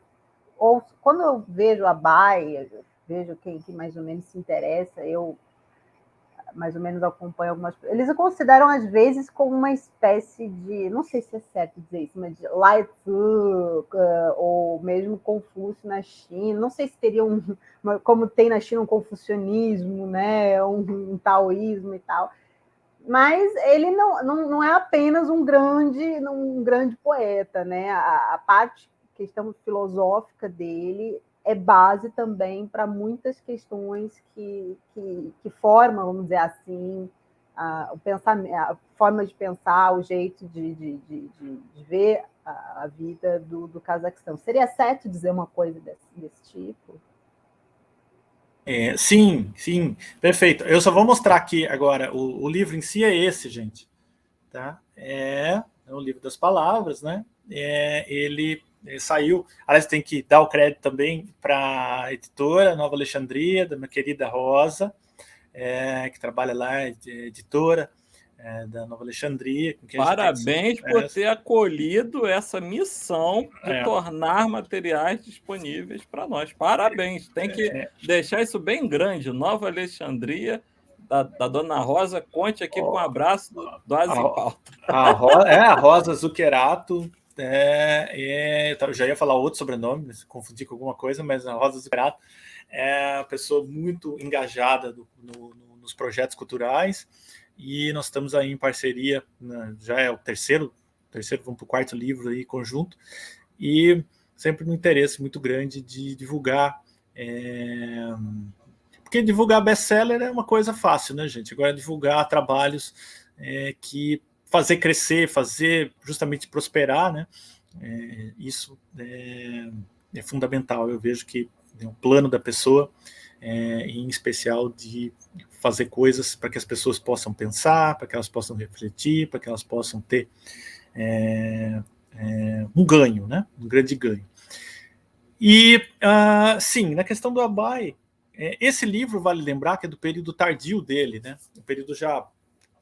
eu vejo a Abai, vejo quem mais ou menos se interessa, eu mais ou menos acompanho algumas... Eles consideram, às vezes, como uma espécie de... Não sei se é certo dizer isso, mas de Lai Tzu, ou mesmo Confúcio na China. Não sei se teria como tem na China um confucionismo, né? um taoísmo e tal. Mas ele não é apenas um grande poeta, né? A parte, questão filosófica dele é base também para muitas questões que formam, vamos dizer assim, o pensamento, a forma de pensar, o jeito de ver a vida do Cazaquistão. Seria certo dizer uma coisa desse tipo? Sim, perfeito. Eu só vou mostrar aqui agora, o livro em si é esse, gente. Tá? É o livro das palavras, né? Ele saiu, aliás, tem que dar o crédito também para a editora Nova Alexandria, da minha querida Rosa, que trabalha lá, editora da Nova Alexandria. Com quem Parabéns por ter acolhido essa missão de tornar materiais disponíveis para nós. Parabéns. Tem que deixar isso bem grande. Nova Alexandria, da Dona Rosa. Conte aqui com um abraço do Asa em Pauta. A Rosa Zuccherato. Eu já ia falar outro sobrenome, confundi com alguma coisa, mas a Rosa Zuccherato é uma pessoa muito engajada nos projetos culturais. E nós estamos aí em parceria, né, já é o terceiro, vamos para o quarto livro aí, conjunto, e sempre um interesse muito grande de divulgar, porque divulgar best-seller é uma coisa fácil, né, gente? Agora, divulgar trabalhos que fazer crescer, fazer justamente prosperar, né? Isso é fundamental. Eu vejo que o plano da pessoa, em especial de fazer coisas para que as pessoas possam pensar, para que elas possam refletir, para que elas possam ter um ganho, né? Um grande ganho. E, sim, na questão do Abai, esse livro, vale lembrar, que é do período tardio dele, né? O período já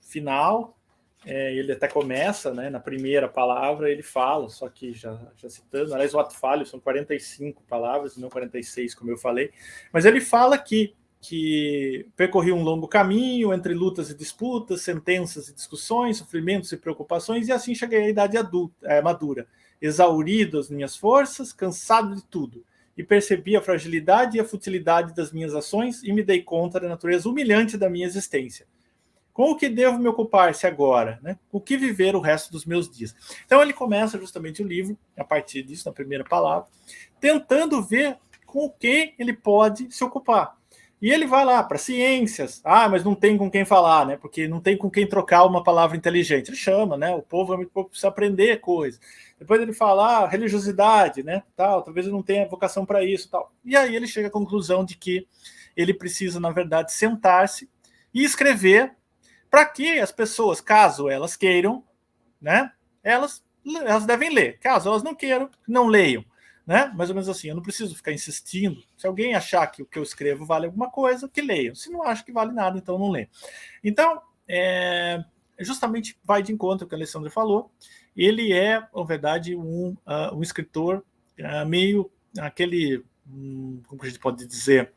final, ele até começa, né, na primeira palavra, ele fala, só que já citando, aliás, o ato falho são 45 palavras, não 46, como eu falei, mas ele fala que percorri um longo caminho entre lutas e disputas, sentenças e discussões, sofrimentos e preocupações, e assim cheguei à idade madura, exaurido as minhas forças, cansado de tudo, e percebi a fragilidade e a futilidade das minhas ações e me dei conta da natureza humilhante da minha existência. Com o que devo me ocupar-se agora? Né? O que viver o resto dos meus dias? Então ele começa justamente o livro, a partir disso, na primeira palavra, tentando ver com quem ele pode se ocupar. E ele vai lá para ciências, mas não tem com quem falar, né? Porque não tem com quem trocar uma palavra inteligente. Ele chama, né? O povo precisa aprender coisa. Depois ele fala, religiosidade, né? Tal, talvez ele não tenha vocação para isso, tal. E aí ele chega à conclusão de que ele precisa, na verdade, sentar-se e escrever, para que as pessoas, caso elas queiram, né, elas devem ler. Caso elas não queiram, não leiam. Né? Mais ou menos assim, eu não preciso ficar insistindo. Se alguém achar que o que eu escrevo vale alguma coisa, que leiam. Se não acha que vale nada, então não lê. Então, justamente vai de encontro ao que a Alessandra falou. Ele é, na verdade, um escritor meio aquele, como a gente pode dizer,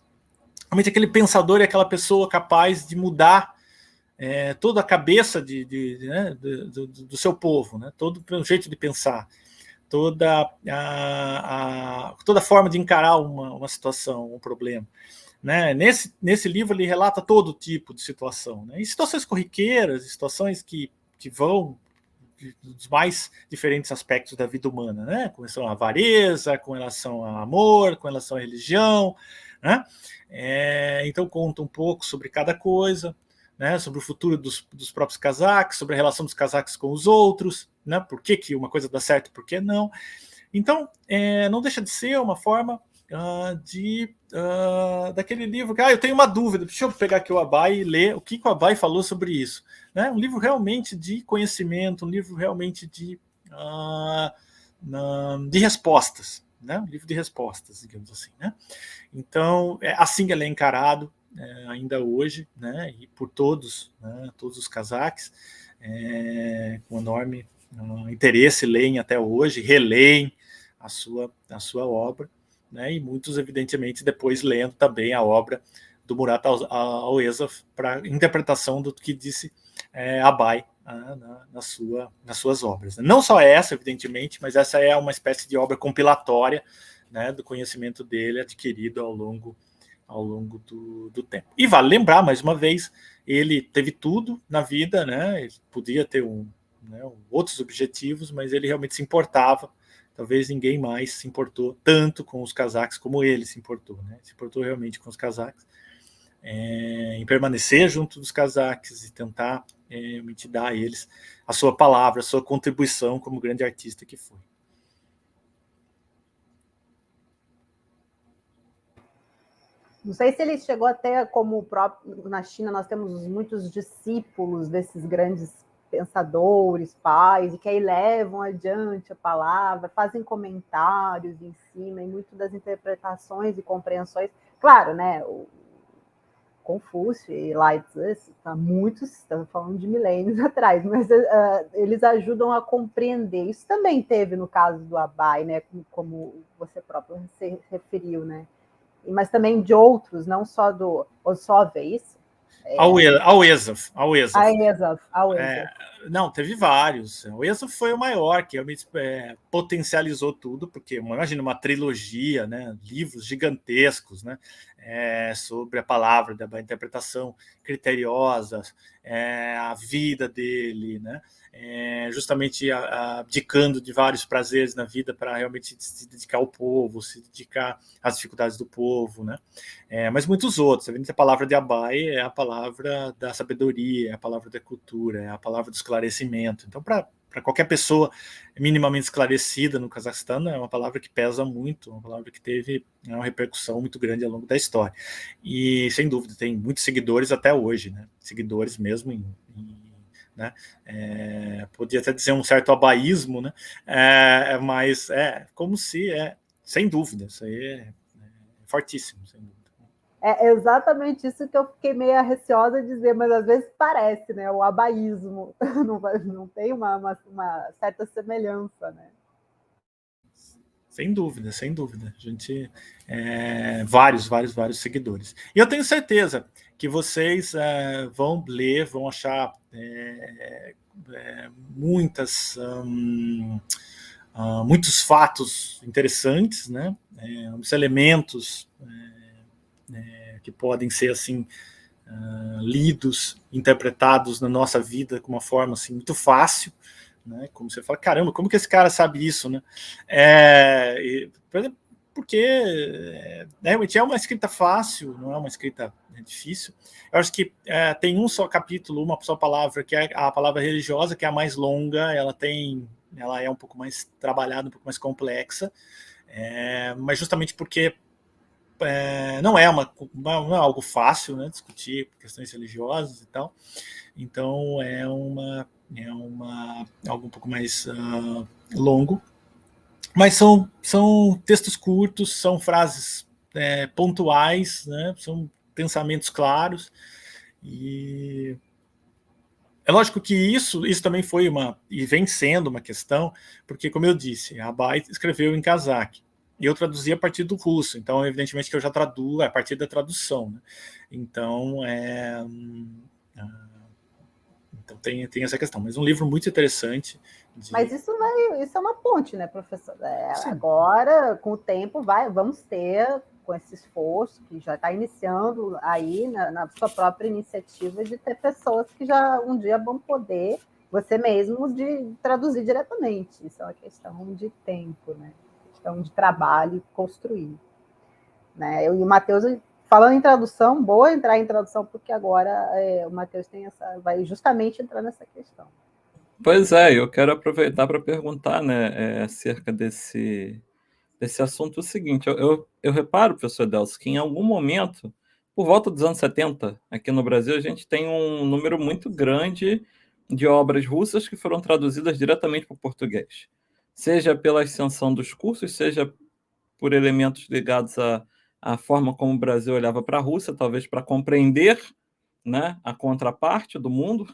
realmente aquele pensador e aquela pessoa capaz de mudar toda a cabeça do seu povo, né? Todo o jeito de pensar, toda a forma de encarar uma situação, um problema. Né? Nesse livro ele relata todo tipo de situação, né? E situações corriqueiras, situações que vão dos mais diferentes aspectos da vida humana, né? Com relação à avareza, com relação ao amor, com relação à religião, né? Então conta um pouco sobre cada coisa, né, sobre o futuro dos próprios cazaques, sobre a relação dos cazaques com os outros, né, por que uma coisa dá certo e por que não. Então, não deixa de ser uma forma daquele livro que eu tenho uma dúvida, deixa eu pegar aqui o Abai e ler o que o Abai falou sobre isso. Né? Um livro realmente de conhecimento, um livro realmente de respostas, né? Um livro de respostas, digamos assim. Né? Então, assim ele é encarado ainda hoje, né, e por todos, né, todos os cazaques, com enorme interesse, leem até hoje, releem a sua obra, né, e muitos, evidentemente, depois lendo também a obra do Murat Al-Ezzaf para interpretação do que disse Abai nas suas obras. Não só essa, evidentemente, mas essa é uma espécie de obra compilatória, né, do conhecimento dele adquirido ao longo do tempo. E vale lembrar, mais uma vez, ele teve tudo na vida, né? Ele podia ter outros objetivos, mas ele realmente se importava. Talvez ninguém mais se importou tanto com os cazaques como ele se importou, né? Se importou realmente com os cazaques. em permanecer junto dos cazaques e tentar realmente dar a eles a sua palavra, a sua contribuição como grande artista que foi. Não sei se ele chegou até como próprio. Na China, nós temos muitos discípulos desses grandes pensadores, pais, e que aí levam adiante a palavra, fazem comentários em cima, e muito das interpretações e compreensões. Claro, né? O Confúcio e Lao Tzu, estamos falando de milênios atrás, mas eles ajudam a compreender. Isso também teve no caso do Abai, né? Como você próprio se referiu, né? Mas também de outros, não só do Osóve, é isso? Ao Esaf. Não, teve vários. O Esaf foi o maior, que realmente potencializou tudo, porque imagina uma trilogia, né, livros gigantescos, né, sobre a palavra, da interpretação criteriosa, a vida dele, né, justamente abdicando de vários prazeres na vida para realmente se dedicar ao povo, se dedicar às dificuldades do povo, né? Mas muitos outros. A palavra de Abai é a palavra da sabedoria, é a palavra da cultura, é a palavra do esclarecimento. Então, para qualquer pessoa minimamente esclarecida no Cazaquistão, é uma palavra que pesa muito, uma palavra que teve uma repercussão muito grande ao longo da história. E, sem dúvida, tem muitos seguidores até hoje, né? Seguidores mesmo né? Podia até dizer um certo abaísmo, né? Mas como se sem dúvida, isso aí é fortíssimo, sem dúvida. É exatamente isso que eu fiquei meio receosa de dizer, mas às vezes parece, né? O abaísmo não tem uma certa semelhança, né? Sem dúvida, sem dúvida. A gente vários seguidores. E eu tenho certeza que vocês vão ler, vão achar muitos fatos interessantes, né? Os elementos que podem ser assim lidos, interpretados na nossa vida com uma forma assim muito fácil, né? Como você fala, caramba, como que esse cara sabe isso, né? Porque realmente é uma escrita fácil, não é uma escrita difícil. Eu acho que tem um só capítulo, uma só palavra, que é a palavra religiosa, que é a mais longa, ela é um pouco mais trabalhada, um pouco mais complexa, mas justamente porque não é algo fácil, né, discutir questões religiosas e tal. Então algo um pouco mais longo, mas são textos curtos, são frases pontuais, né, são pensamentos claros, e é lógico que isso também foi e vem sendo uma questão, porque, como eu disse, a Abai escreveu em kazakh, e eu traduzi a partir do russo, então evidentemente que eu já traduzo a partir da tradução, né? Então tem essa questão, mas um livro muito interessante. Mas isso é uma ponte, né, professor? Agora, com o tempo, vamos ter, com esse esforço que já está iniciando aí na sua própria iniciativa, de ter pessoas que já um dia vão poder, você mesmo, de traduzir diretamente. Isso é uma questão de tempo, né? Questão de trabalho, construir. Né? Eu e o Matheus, falando em tradução, boa entrar em tradução, porque agora o Matheus vai justamente entrar nessa questão. Pois é, eu quero aproveitar para perguntar, né, acerca desse assunto o seguinte. Eu reparo, professor Delcio, que em algum momento, por volta dos anos 70, aqui no Brasil, a gente tem um número muito grande de obras russas que foram traduzidas diretamente para o português. Seja pela extensão dos cursos, seja por elementos ligados à forma como o Brasil olhava para a Rússia, talvez para compreender, né, a contraparte do mundo,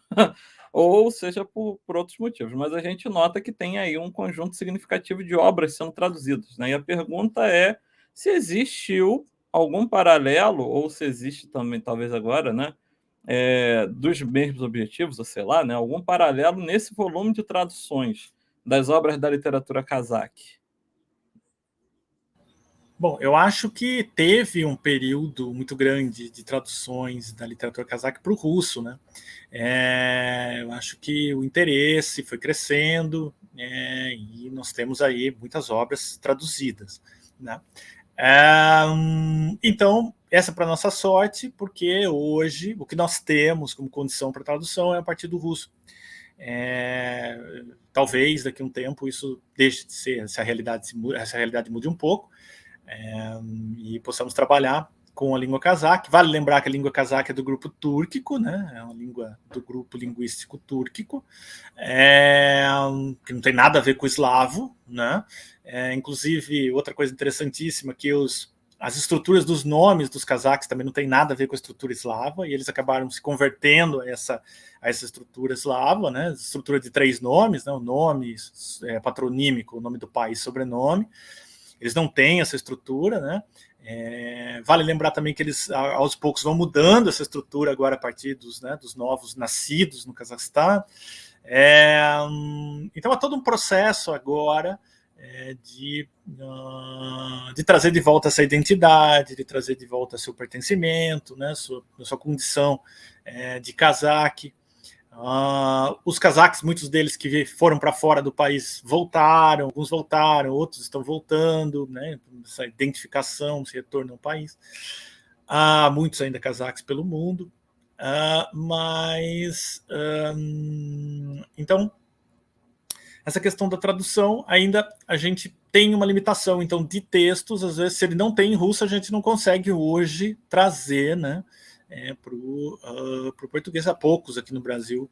ou seja por outros motivos. Mas a gente nota que tem aí um conjunto significativo de obras sendo traduzidas, né? E a pergunta é se existiu algum paralelo, ou se existe também, talvez agora, né, dos mesmos objetivos, ou sei lá, né, algum paralelo nesse volume de traduções das obras da literatura cazaque. Bom, eu acho que teve um período muito grande de traduções da literatura cazaque para o russo, né? Eu acho que o interesse foi crescendo, e nós temos aí muitas obras traduzidas, né? Então, essa para nossa sorte, porque hoje o que nós temos como condição para tradução é a partir do russo. Talvez daqui a um tempo isso deixe de ser, essa realidade mude um pouco, e possamos trabalhar com a língua cazaque. Vale lembrar que a língua cazaque é do grupo túrquico, né? É uma língua do grupo linguístico túrquico, que não tem nada a ver com o eslavo, né? Inclusive, outra coisa interessantíssima, que as estruturas dos nomes dos cazaques também não tem nada a ver com a estrutura eslava, e eles acabaram se convertendo a essa estrutura eslava, né? Estrutura de 3 nomes, né? O nome patronímico, o nome do pai e sobrenome. Eles não têm essa estrutura, né? Vale lembrar também que eles, aos poucos, vão mudando essa estrutura agora a partir dos novos nascidos no Cazaquistão. Então, há todo um processo agora de trazer de volta essa identidade, de trazer de volta seu pertencimento, né? Sua condição de cazaque. Os cazaques, muitos deles que foram para fora do país voltaram, alguns voltaram, outros estão voltando, né? Essa identificação, esse retorno ao país. Há muitos ainda cazaques pelo mundo, então, essa questão da tradução, ainda a gente tem uma limitação, então, de textos. Às vezes, se ele não tem em russo, a gente não consegue hoje trazer, né, para o português. Há poucos aqui no Brasil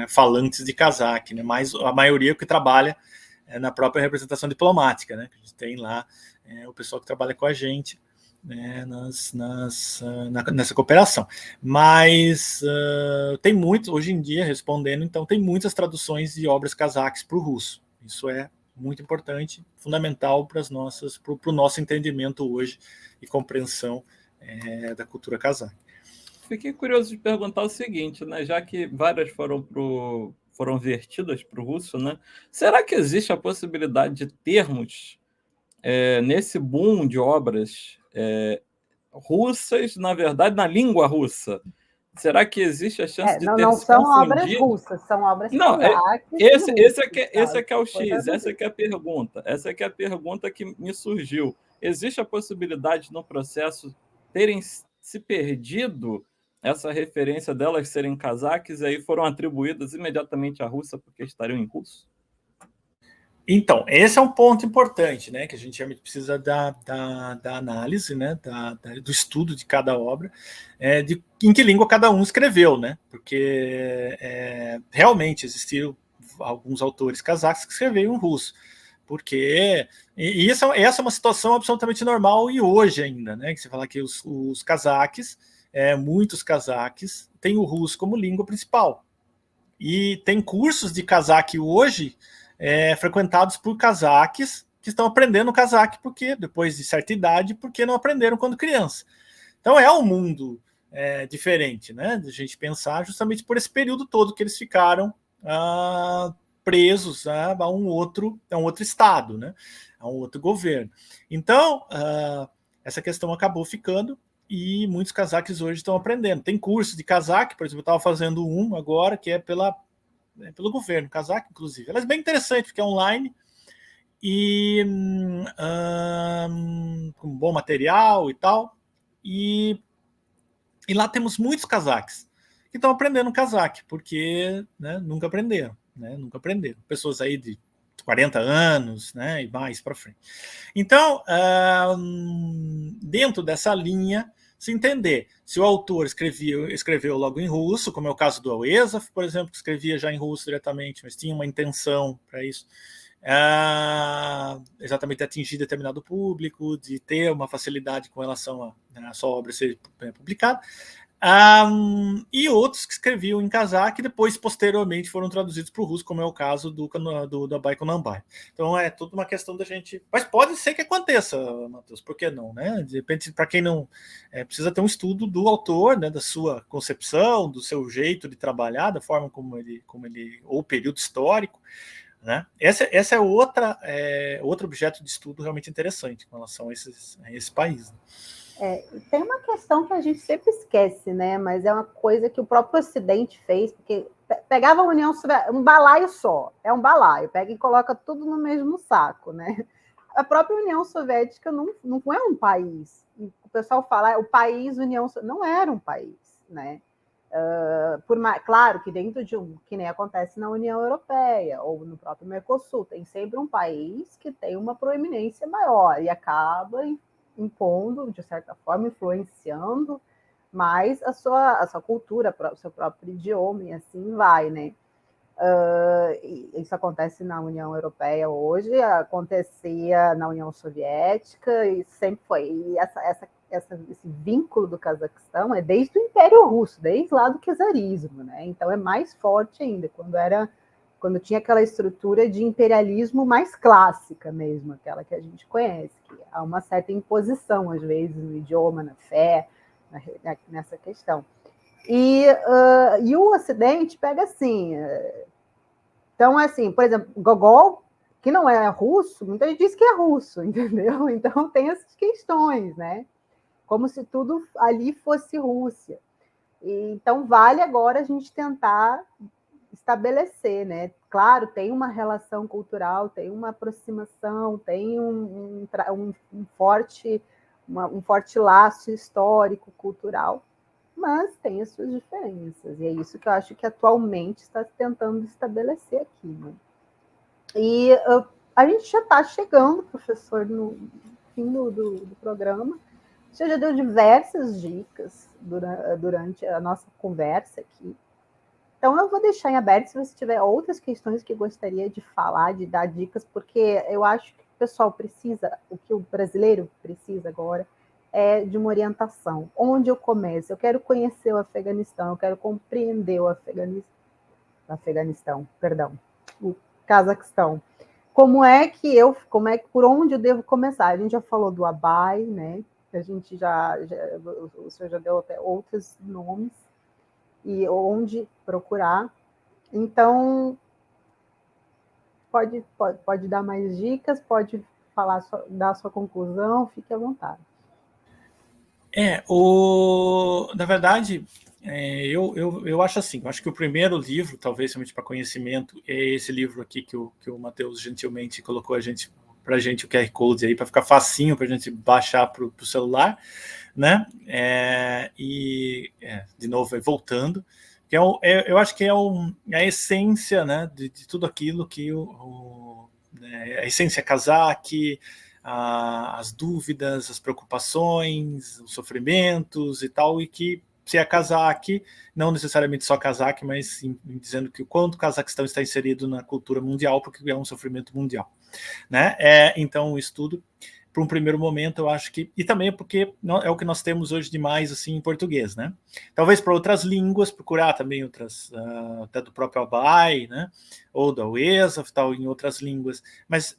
falantes de cazaque, né, mas a maioria que trabalha na própria representação diplomática, né, a gente tem lá o pessoal que trabalha com a gente, né, nessa cooperação. Mas tem muitos, hoje em dia, respondendo, então, tem muitas traduções de obras cazaques para o russo. Isso é muito importante, fundamental para o nosso entendimento hoje e compreensão da cultura cazaque. Fiquei curioso de perguntar o seguinte, né? Já que várias foram vertidas para o russo, né? Será que existe a possibilidade de termos nesse boom de obras russas, na verdade, na língua russa? Será que existe a chance de ter não se são confundido? obras russas, são obras Não, cazaques. esse é que é o X, essa é que é a pergunta. Essa é que é a pergunta que me surgiu. Existe a possibilidade no processo terem se perdido essa referência delas serem cazaques e aí foram atribuídas imediatamente à russa porque estariam em russo? Então, esse é um ponto importante, né, que a gente realmente precisa da análise, né, do estudo de cada obra, em que língua cada um escreveu, né, porque realmente existiram alguns autores cazaques que escreveram em russo, porque essa é uma situação absolutamente normal e hoje ainda, né, que você fala que os cazaques, muitos cazaques têm o russo como língua principal, e tem cursos de cazaque hoje frequentados por cazaques que estão aprendendo cazaque porque depois de certa idade, porque não aprenderam quando criança. Então é um mundo diferente, né? De a gente pensar justamente por esse período todo que eles ficaram presos a um outro estado, né? A um outro governo. Então essa questão acabou ficando e muitos cazaques hoje estão aprendendo. Tem curso de cazaque, por exemplo, eu estava fazendo um agora que é pelo governo, cazaque, inclusive. Ela é bem interessante, porque é online e com bom material e tal. E lá temos muitos cazaques que estão aprendendo cazaque, porque nunca aprenderam. Nunca aprenderam. Pessoas aí de 40 anos, né, e mais para frente. Então, dentro dessa linha, se entender se o autor escreveu logo em russo, como é o caso do Auezov, por exemplo, que escrevia já em russo diretamente, mas tinha uma intenção para isso, exatamente de atingir determinado público, de ter uma facilidade com relação a sua obra ser publicada, e outros que escreviam em cazaque e depois, posteriormente, foram traduzidos para o russo, como é o caso do Abai Kunanbai. Então, é tudo uma questão da gente... Mas pode ser que aconteça, Matheus, por que não? Né? De repente, para quem não... precisa ter um estudo do autor, né, da sua concepção, do seu jeito de trabalhar, da forma como ele ou o período histórico. Né? Essa é outro objeto de estudo realmente interessante com relação a esse país. Né? Tem uma questão que a gente sempre esquece, né? Mas é uma coisa que o próprio Ocidente fez, porque pegava a União Soviética, um balaio só, é um balaio, pega e coloca tudo no mesmo saco, né? a própria União Soviética não é um país. O pessoal fala, o país União Soviética não era um país, né? Claro que dentro de que nem acontece na União Europeia ou no próprio Mercosul, tem sempre um país que tem uma proeminência maior e acaba impondo, de certa forma, influenciando mais a sua cultura, o seu próprio idioma, e assim vai, né? Isso acontece na União Europeia hoje, acontecia na União Soviética, e sempre foi. E esse vínculo do Cazaquistão é desde o Império Russo, desde lá do czarismo, né? Então é mais forte ainda, quando tinha aquela estrutura de imperialismo mais clássica mesmo, aquela que a gente conhece, que há uma certa imposição, às vezes, no idioma, na fé, nessa questão. E o Ocidente pega assim. Então, assim, por exemplo, Gogol, que não é russo, muita gente diz que é russo, entendeu? Então tem essas questões, né? Como se tudo ali fosse Rússia. Então vale agora a gente tentar estabelecer, né? Claro, tem uma relação cultural, tem uma aproximação, tem um forte laço histórico, cultural, mas tem as suas diferenças, e é isso que eu acho que atualmente está tentando estabelecer aqui, né? E a gente já está chegando, professor, no fim do programa. Você já deu diversas dicas durante a nossa conversa aqui. Então, eu vou deixar em aberto se você tiver outras questões que gostaria de falar, de dar dicas, porque eu acho que o pessoal precisa, o que o brasileiro precisa agora, é de uma orientação. Onde eu começo? Eu quero conhecer o Afeganistão, eu quero compreender o o Cazaquistão. Por onde eu devo começar? A gente já falou do Abai, né? A gente o senhor já deu até outros nomes, e onde procurar. Então, pode dar mais dicas, pode dar a sua conclusão, fique à vontade. Na verdade, eu acho assim, eu acho que o primeiro livro, talvez somente para conhecimento, é esse livro aqui que o Matheus gentilmente colocou para a gente o QR Code aí, para ficar facinho para a gente baixar para o celular, né? De novo, voltando, que eu acho que é a essência, né, de tudo aquilo que a essência cazaque, as dúvidas, as preocupações, os sofrimentos e tal, e que se é cazaque, não necessariamente só cazaque, mas dizendo que o quanto o Cazaquistão está inserido na cultura mundial, porque é um sofrimento mundial, né? Então, o estudo, para um primeiro momento, eu acho que... E também porque é o que nós temos hoje de mais, assim, em português, né? Talvez para outras línguas, procurar também outras, até do próprio Abai, né? Ou da UESA, tal, em outras línguas. Mas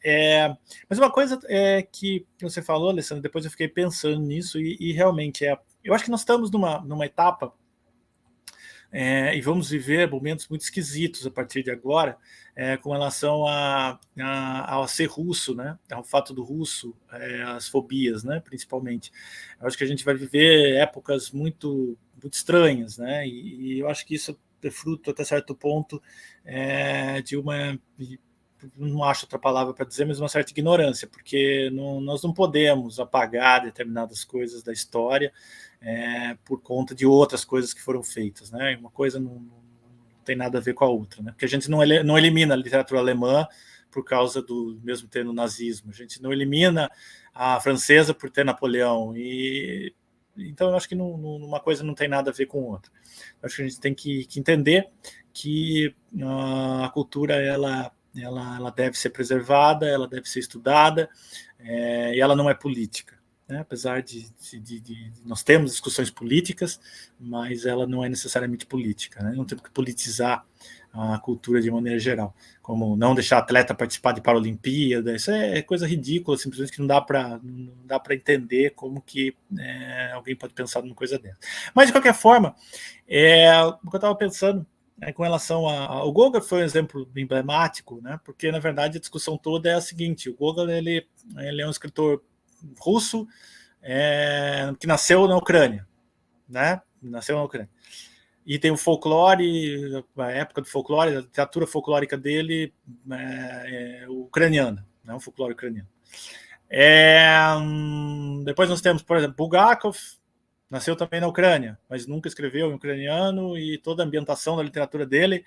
uma coisa que você falou, Alessandro, depois eu fiquei pensando nisso, e realmente eu acho que nós estamos numa etapa, e vamos viver momentos muito esquisitos a partir de agora, com relação a ser russo, né? Ao fato do russo, as fobias, né? Principalmente. Eu acho que a gente vai viver épocas muito, muito estranhas, né? E eu acho que isso é fruto, até certo ponto, de uma... não acho outra palavra para dizer, mas uma certa ignorância, porque nós não podemos apagar determinadas coisas da história por conta de outras coisas que foram feitas, né? Uma coisa não tem nada a ver com a outra, né? Porque a gente não elimina a literatura alemã por causa do mesmo ter no nazismo, a gente não elimina a francesa por ter Napoleão, então eu acho que uma coisa não tem nada a ver com outra. Eu acho que a gente tem que entender que a cultura ela deve ser preservada, ela deve ser estudada, e ela não é política, né? Apesar de nós temos discussões políticas, mas ela não é necessariamente política, né? Não temos que politizar a cultura de maneira geral, como não deixar atleta participar de Paralimpíada. Isso é coisa ridícula, simplesmente, que não dá para entender como que alguém pode pensar numa coisa dessa. Mas, de qualquer forma, o que eu estava pensando com relação ao Gogol foi um exemplo emblemático, né? Porque, na verdade, a discussão toda é a seguinte: o Gogol ele é um escritor russo que nasceu na Ucrânia, né? Nasceu na Ucrânia. E tem o folclore, a época do folclore, a literatura folclórica dele ucraniana, né? Um folclore ucraniano. Depois nós temos, por exemplo, Bulgakov, nasceu também na Ucrânia, mas nunca escreveu em ucraniano, e toda a ambientação da literatura dele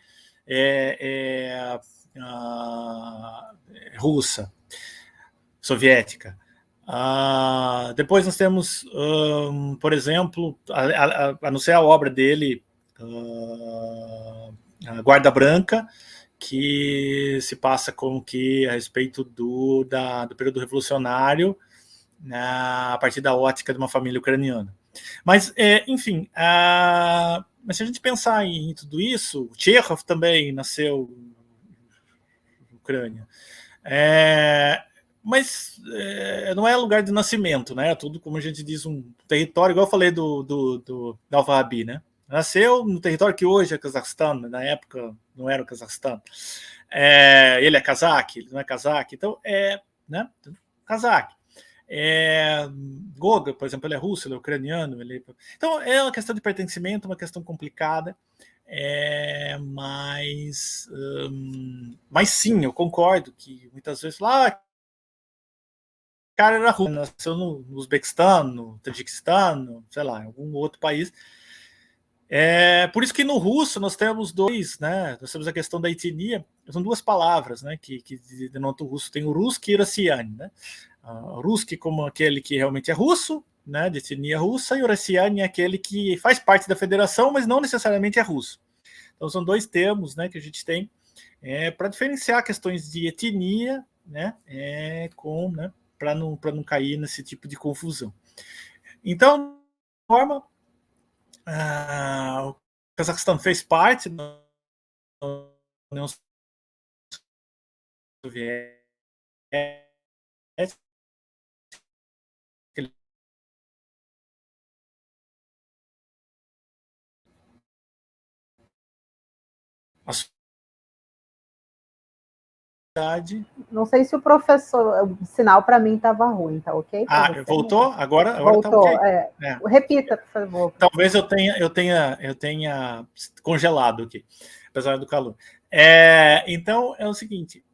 é russa, soviética. Depois nós temos, por exemplo, a não ser a obra dele, a Guarda Branca, que se passa como que a respeito do período revolucionário, a partir da ótica de uma família ucraniana. Mas, enfim, mas se a gente pensar em tudo isso, Chekhov também nasceu na Ucrânia. Mas não é lugar de nascimento, né? Tudo, como a gente diz, um território, igual eu falei do Al-Farabi, né? Nasceu no território que hoje é Cazaquistão, na época não era o Cazaquistão. Ele é cazaque, ele não é cazaque, então né? Cazaque. Goga, por exemplo, ele é russo, ele é ucraniano. Então é uma questão de pertencimento, uma questão complicada. Mas sim, eu concordo que muitas vezes cara era ruim, nasceu no Uzbequistão, no Tajiquistão, sei lá, em algum outro país. Por isso que no russo nós temos dois, né? Nós temos a questão da etnia, são duas palavras, né? Que denotam o russo. Tem o ruski e o rossiane, né? O ruski como aquele que realmente é russo, né? De etnia russa, e o rossiane é aquele que faz parte da federação, mas não necessariamente é russo. Então são dois termos, né? Que a gente tem para diferenciar questões de etnia, né? Né? Para não cair nesse tipo de confusão. Então, de forma, o Cazaquistão fez parte da União Soviética, a sociedade. Não sei se o professor, o sinal para mim estava ruim, tá ok? Voltou? Agora voltou. Tá ok. Repita, por favor. Talvez eu tenha congelado aqui, apesar do calor. Então é o seguinte,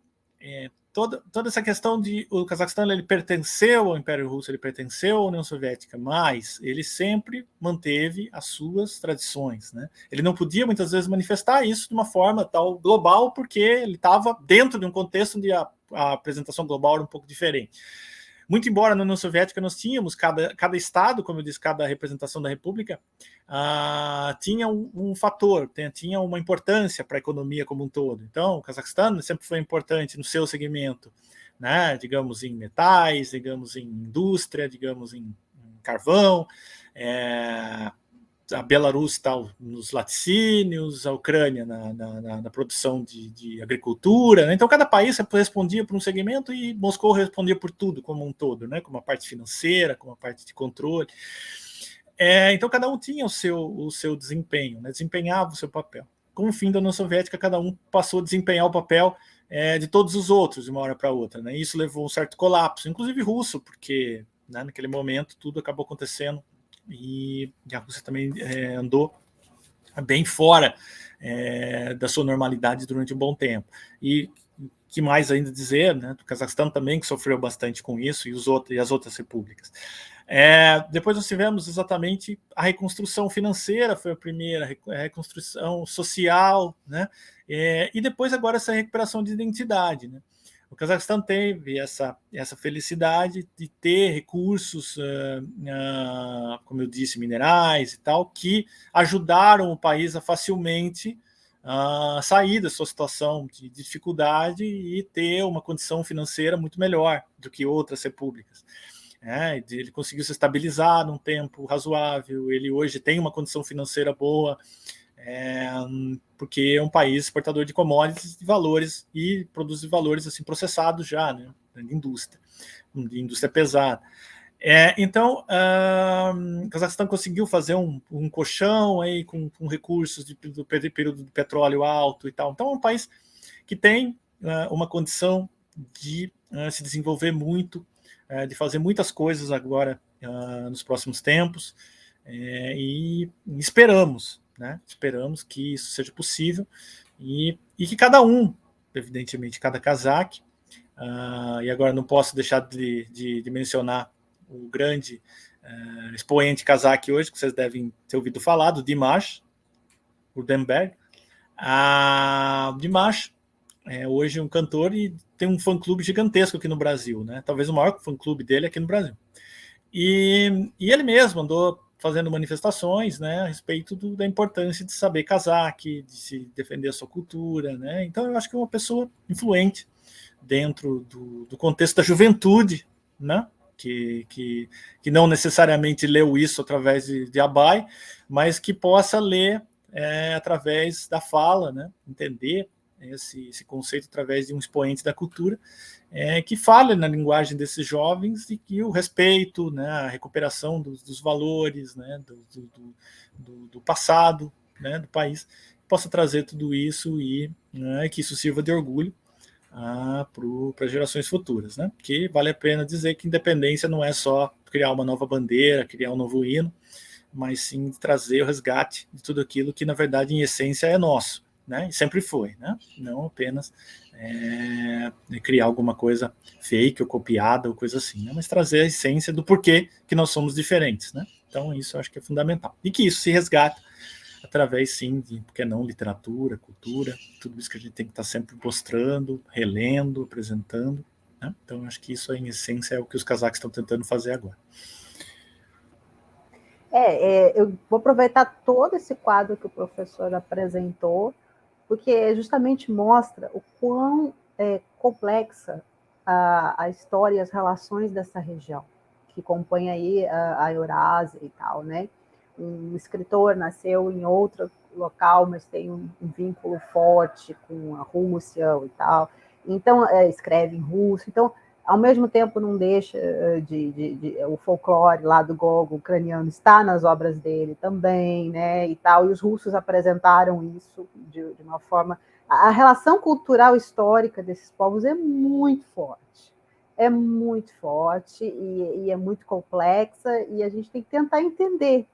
toda essa questão de o Cazaquistão, ele pertenceu ao Império Russo, ele pertenceu à União Soviética, mas ele sempre manteve as suas tradições, né? Ele não podia muitas vezes manifestar isso de uma forma tal global, porque ele estava dentro de um contexto onde a apresentação global era um pouco diferente. Muito embora na União Soviética nós tínhamos, cada estado, como eu disse, cada representação da república tinha um fator, tinha uma importância para a economia como um todo. Então, o Cazaquistão sempre foi importante no seu segmento, né? Digamos em metais, digamos em indústria, digamos em carvão, a Belarus está nos laticínios, a Ucrânia na produção de agricultura, né? Então cada país respondia por um segmento e Moscou respondia por tudo como um todo, né? Como a parte financeira, como a parte de controle. Então cada um tinha o seu desempenho, né? Desempenhava o seu papel. Com o fim da União Soviética, cada um passou a desempenhar o papel de todos os outros de uma hora para outra, né? Isso levou a um certo colapso, inclusive russo, porque né, naquele momento tudo acabou acontecendo e a Rússia também andou bem fora da sua normalidade durante um bom tempo. E que mais ainda dizer, né, do Cazaquistão também, que sofreu bastante com isso, e as outras repúblicas. Depois nós tivemos exatamente a reconstrução financeira, foi a primeira, a reconstrução social, né, e depois agora essa recuperação de identidade, né. O Cazaquistão teve essa felicidade de ter recursos, como eu disse, minerais e tal, que ajudaram o país a facilmente sair da sua situação de dificuldade e ter uma condição financeira muito melhor do que outras repúblicas. Ele conseguiu se estabilizar num tempo razoável, ele hoje tem uma condição financeira boa, porque é um país exportador de commodities de valores e produz valores assim processados já, né, de indústria pesada. Então, o Cazaquistão conseguiu fazer um colchão aí com recursos do período do petróleo alto e tal. Então, é um país que tem uma condição de se desenvolver muito, de fazer muitas coisas agora nos próximos tempos, e esperamos, né? Esperamos que isso seja possível e que cada um, evidentemente, cada cazaque, E agora não posso deixar de mencionar o grande expoente cazaque hoje, que vocês devem ter ouvido falar, do Dimash Urdenberg. Dimash é hoje um cantor e tem um fã-clube gigantesco aqui no Brasil, né? Talvez o maior fã-clube dele aqui no Brasil. E ele mesmo andou fazendo manifestações, né, a respeito da importância de saber cazaque, de se defender a sua cultura, né? Então eu acho que é uma pessoa influente dentro do contexto da juventude, né? Que não necessariamente leu isso através de Abai, mas que possa ler através da fala, né? Entender esse conceito através de um expoente da cultura, que fale na linguagem desses jovens e que o respeito, né, a recuperação dos valores, né, do passado, né, do país, possa trazer tudo isso e que isso sirva de orgulho para as gerações futuras, né? Que vale a pena dizer que independência não é só criar uma nova bandeira, criar um novo hino, mas sim trazer o resgate de tudo aquilo que, na verdade, em essência é nosso, né? E sempre foi, né? Não apenas criar alguma coisa fake ou copiada ou coisa assim, né? Mas trazer a essência do porquê que nós somos diferentes, né? Então isso eu acho que é fundamental. E que isso se resgata através, sim, de, por que não, literatura, cultura, tudo isso que a gente tem que estar sempre mostrando, relendo, apresentando, né? Então, acho que isso, em essência, é o que os cazaques estão tentando fazer agora. Eu vou aproveitar todo esse quadro que o professor apresentou, porque justamente mostra o quão complexa a história e as relações dessa região, que compõe aí a Eurásia e tal, né? Um escritor nasceu em outro local, mas tem um vínculo forte com a Rússia e tal. Então, escreve em russo. Então, ao mesmo tempo, não deixa o folclore lá do Gogol ucraniano está nas obras dele também, né? E tal. E os russos apresentaram isso de uma forma. A relação cultural histórica desses povos é muito forte. É muito forte e é muito complexa, e a gente tem que tentar entender.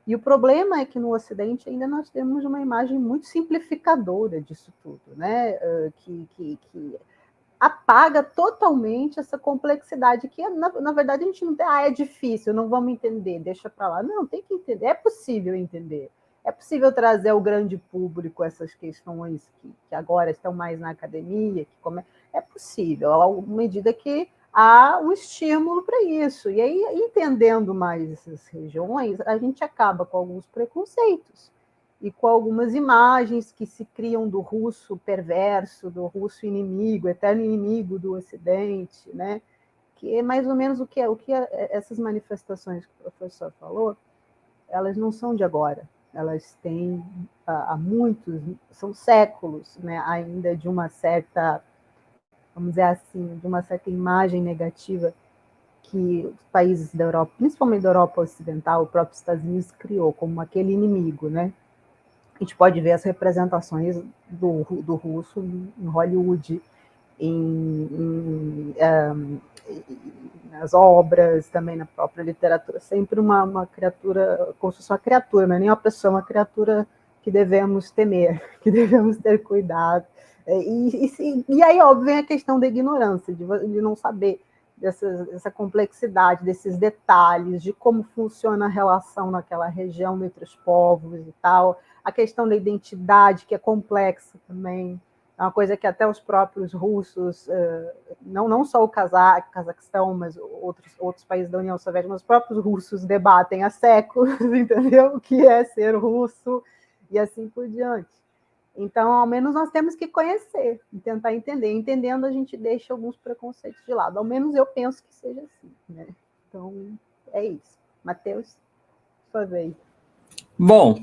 E o problema é que no Ocidente ainda nós temos uma imagem muito simplificadora disso tudo, né? Que apaga totalmente essa complexidade, que na verdade a gente não tem, é difícil, não vamos entender, deixa para lá. Não, tem que entender, é possível entender. É possível trazer ao grande público essas questões que agora estão mais na academia, é possível, à medida que há um estímulo para isso. E aí, entendendo mais essas regiões, a gente acaba com alguns preconceitos e com algumas imagens que se criam do russo perverso, do russo inimigo, eterno inimigo do Ocidente, né? Que é mais ou menos o que essas manifestações que o professor falou, elas não são de agora, elas têm há muitos, são séculos, né? Ainda de uma certa, vamos dizer assim, de uma certa imagem negativa que os países da Europa, principalmente da Europa Ocidental, o próprio Estados Unidos criou como aquele inimigo, né? A gente pode ver as representações do russo em Hollywood, nas obras, também na própria literatura. Sempre uma criatura, como se fosse uma criatura, não é nem uma pessoa, uma criatura que devemos temer, que devemos ter cuidado. E aí, óbvio, vem a questão da ignorância, de não saber dessa complexidade, desses detalhes, de como funciona a relação naquela região entre os povos e tal. A questão da identidade, que é complexa também, é uma coisa que até os próprios russos, não só o Cazaquistão, mas outros países da União Soviética, mas os próprios russos debatem há séculos, entendeu? O que é ser russo e assim por diante. Então, ao menos nós temos que conhecer e tentar entender. Entendendo, a gente deixa alguns preconceitos de lado. Ao menos eu penso que seja assim, né? Então, é isso. Matheus, sua vez. Bom,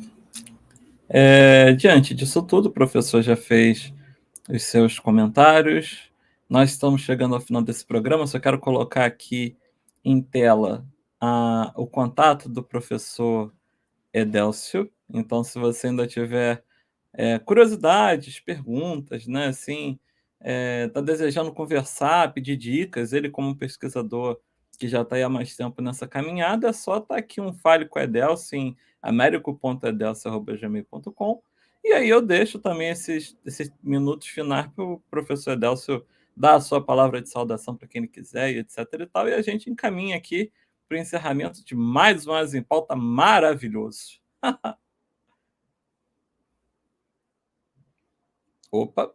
diante disso tudo, o professor já fez os seus comentários. Nós estamos chegando ao final desse programa. Só quero colocar aqui em tela o contato do professor Edélcio. Então, se você ainda tiver curiosidades, perguntas, né? Assim, está desejando conversar, pedir dicas, ele como pesquisador que já está aí há mais tempo nessa caminhada, é só estar aqui um Fale com Edélcio em américo.edelcio@gmail.com. E aí eu deixo também esses minutos finais para o professor Edélcio dar a sua palavra de saudação para quem ele quiser, e etc. e tal, e a gente encaminha aqui para o encerramento de mais um As em Pauta maravilhoso. Opa!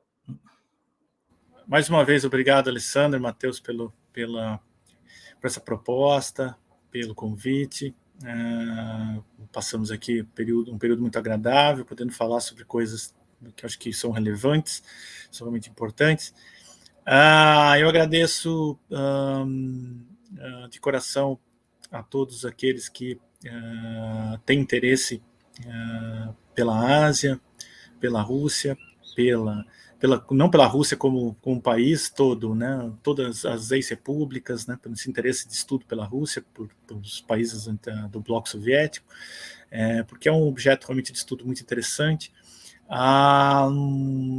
Mais uma vez, obrigado, Alessandro e Matheus, por essa proposta, pelo convite. Passamos aqui um período muito agradável, podendo falar sobre coisas que eu acho que são relevantes, são realmente importantes. Eu agradeço de coração a todos aqueles que têm interesse pela Ásia, pela Rússia, não pela Rússia como um país todo, né? Todas as ex-repúblicas, né? Pelo esse interesse de estudo pela Rússia, pelos países do bloco soviético, porque é um objeto realmente de estudo muito interessante.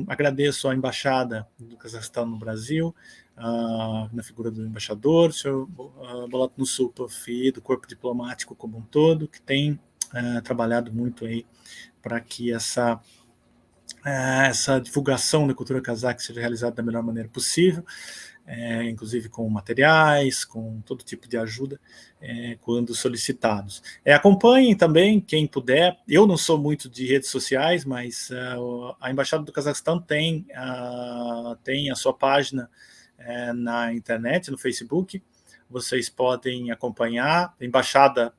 Agradeço à Embaixada do Cazaquistão no Brasil, na figura do embaixador, o senhor Bolat Nusupov, e do corpo diplomático como um todo, que tem trabalhado muito aí para que essa divulgação da cultura cazaque seja realizada da melhor maneira possível, inclusive com materiais, com todo tipo de ajuda, quando solicitados. Acompanhem também, quem puder. Eu não sou muito de redes sociais, mas a Embaixada do Cazaquistão tem a sua página na internet, no Facebook. Vocês podem acompanhar, Embaixada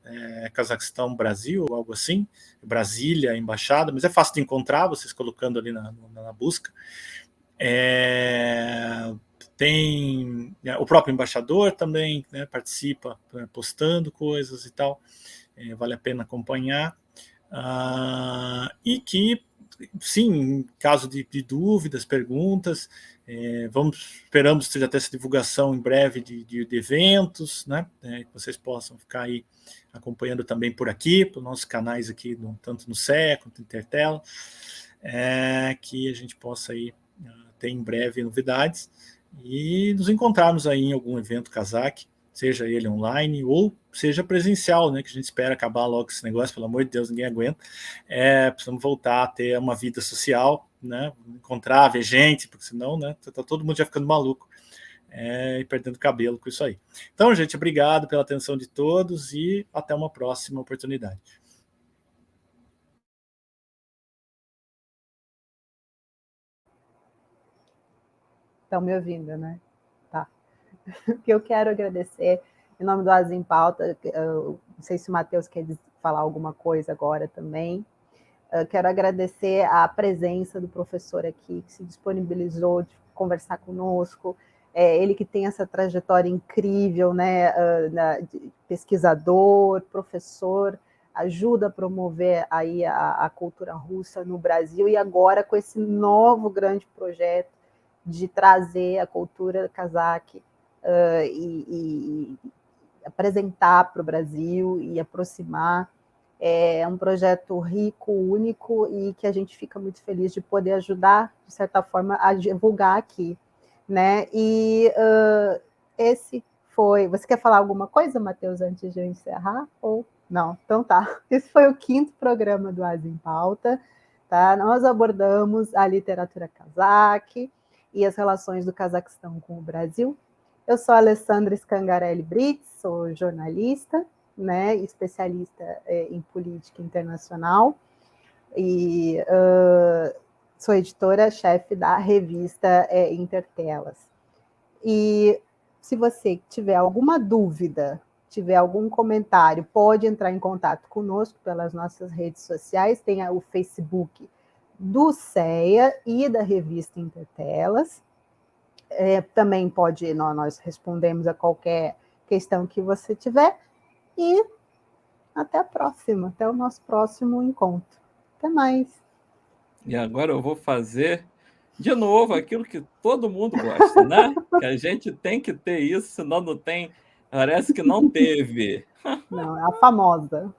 Cazaquistão Brasil, ou algo assim, Brasília, Embaixada, mas é fácil de encontrar, vocês colocando ali na busca. Tem o próprio embaixador também, né, participa postando coisas e tal, vale a pena acompanhar. E que, sim, em caso de dúvidas, perguntas, esperamos que seja até essa divulgação em breve de eventos, né, que vocês possam ficar aí acompanhando também por aqui, pelos nossos canais aqui, tanto no CE quanto no Intertela, que a gente possa aí ter em breve novidades e nos encontrarmos aí em algum evento cazaque, seja ele online ou seja presencial, né, que a gente espera acabar logo esse negócio, pelo amor de Deus, ninguém aguenta. Precisamos voltar a ter uma vida social, né, encontrar, ver gente, porque senão, né, tá todo mundo já ficando maluco e perdendo cabelo com isso aí. Então, gente, obrigado pela atenção de todos e até uma próxima oportunidade. Estão me ouvindo, né? Tá. O que eu quero agradecer, em nome do As em Pauta, não sei se o Matheus quer falar alguma coisa agora também. Quero agradecer a presença do professor aqui, que se disponibilizou de conversar conosco. Ele que tem essa trajetória incrível, né, de pesquisador, professor, ajuda a promover aí a cultura russa no Brasil, e agora com esse novo grande projeto de trazer a cultura cazaque e apresentar para o Brasil e aproximar. É um projeto rico, único, e que a gente fica muito feliz de poder ajudar, de certa forma, a divulgar aqui, né? E esse foi... Você quer falar alguma coisa, Matheus, antes de eu encerrar? Ou não? Então tá. Esse foi o 5º programa do As em Pauta, tá? Nós abordamos a literatura cazaque e as relações do Cazaquistão com o Brasil. Eu sou a Alessandra Scangarelli Brits, sou jornalista, né, especialista em política internacional, e sou editora-chefe da revista Intertelas. E se você tiver alguma dúvida, tiver algum comentário, pode entrar em contato conosco pelas nossas redes sociais, tem o Facebook do CEA e da revista Intertelas. Também pode, nós respondemos a qualquer questão que você tiver, e até a próxima, até o nosso próximo encontro. Até mais. E agora eu vou fazer de novo aquilo que todo mundo gosta, né? Que a gente tem que ter isso, senão não tem, parece que não teve. Não, é a famosa.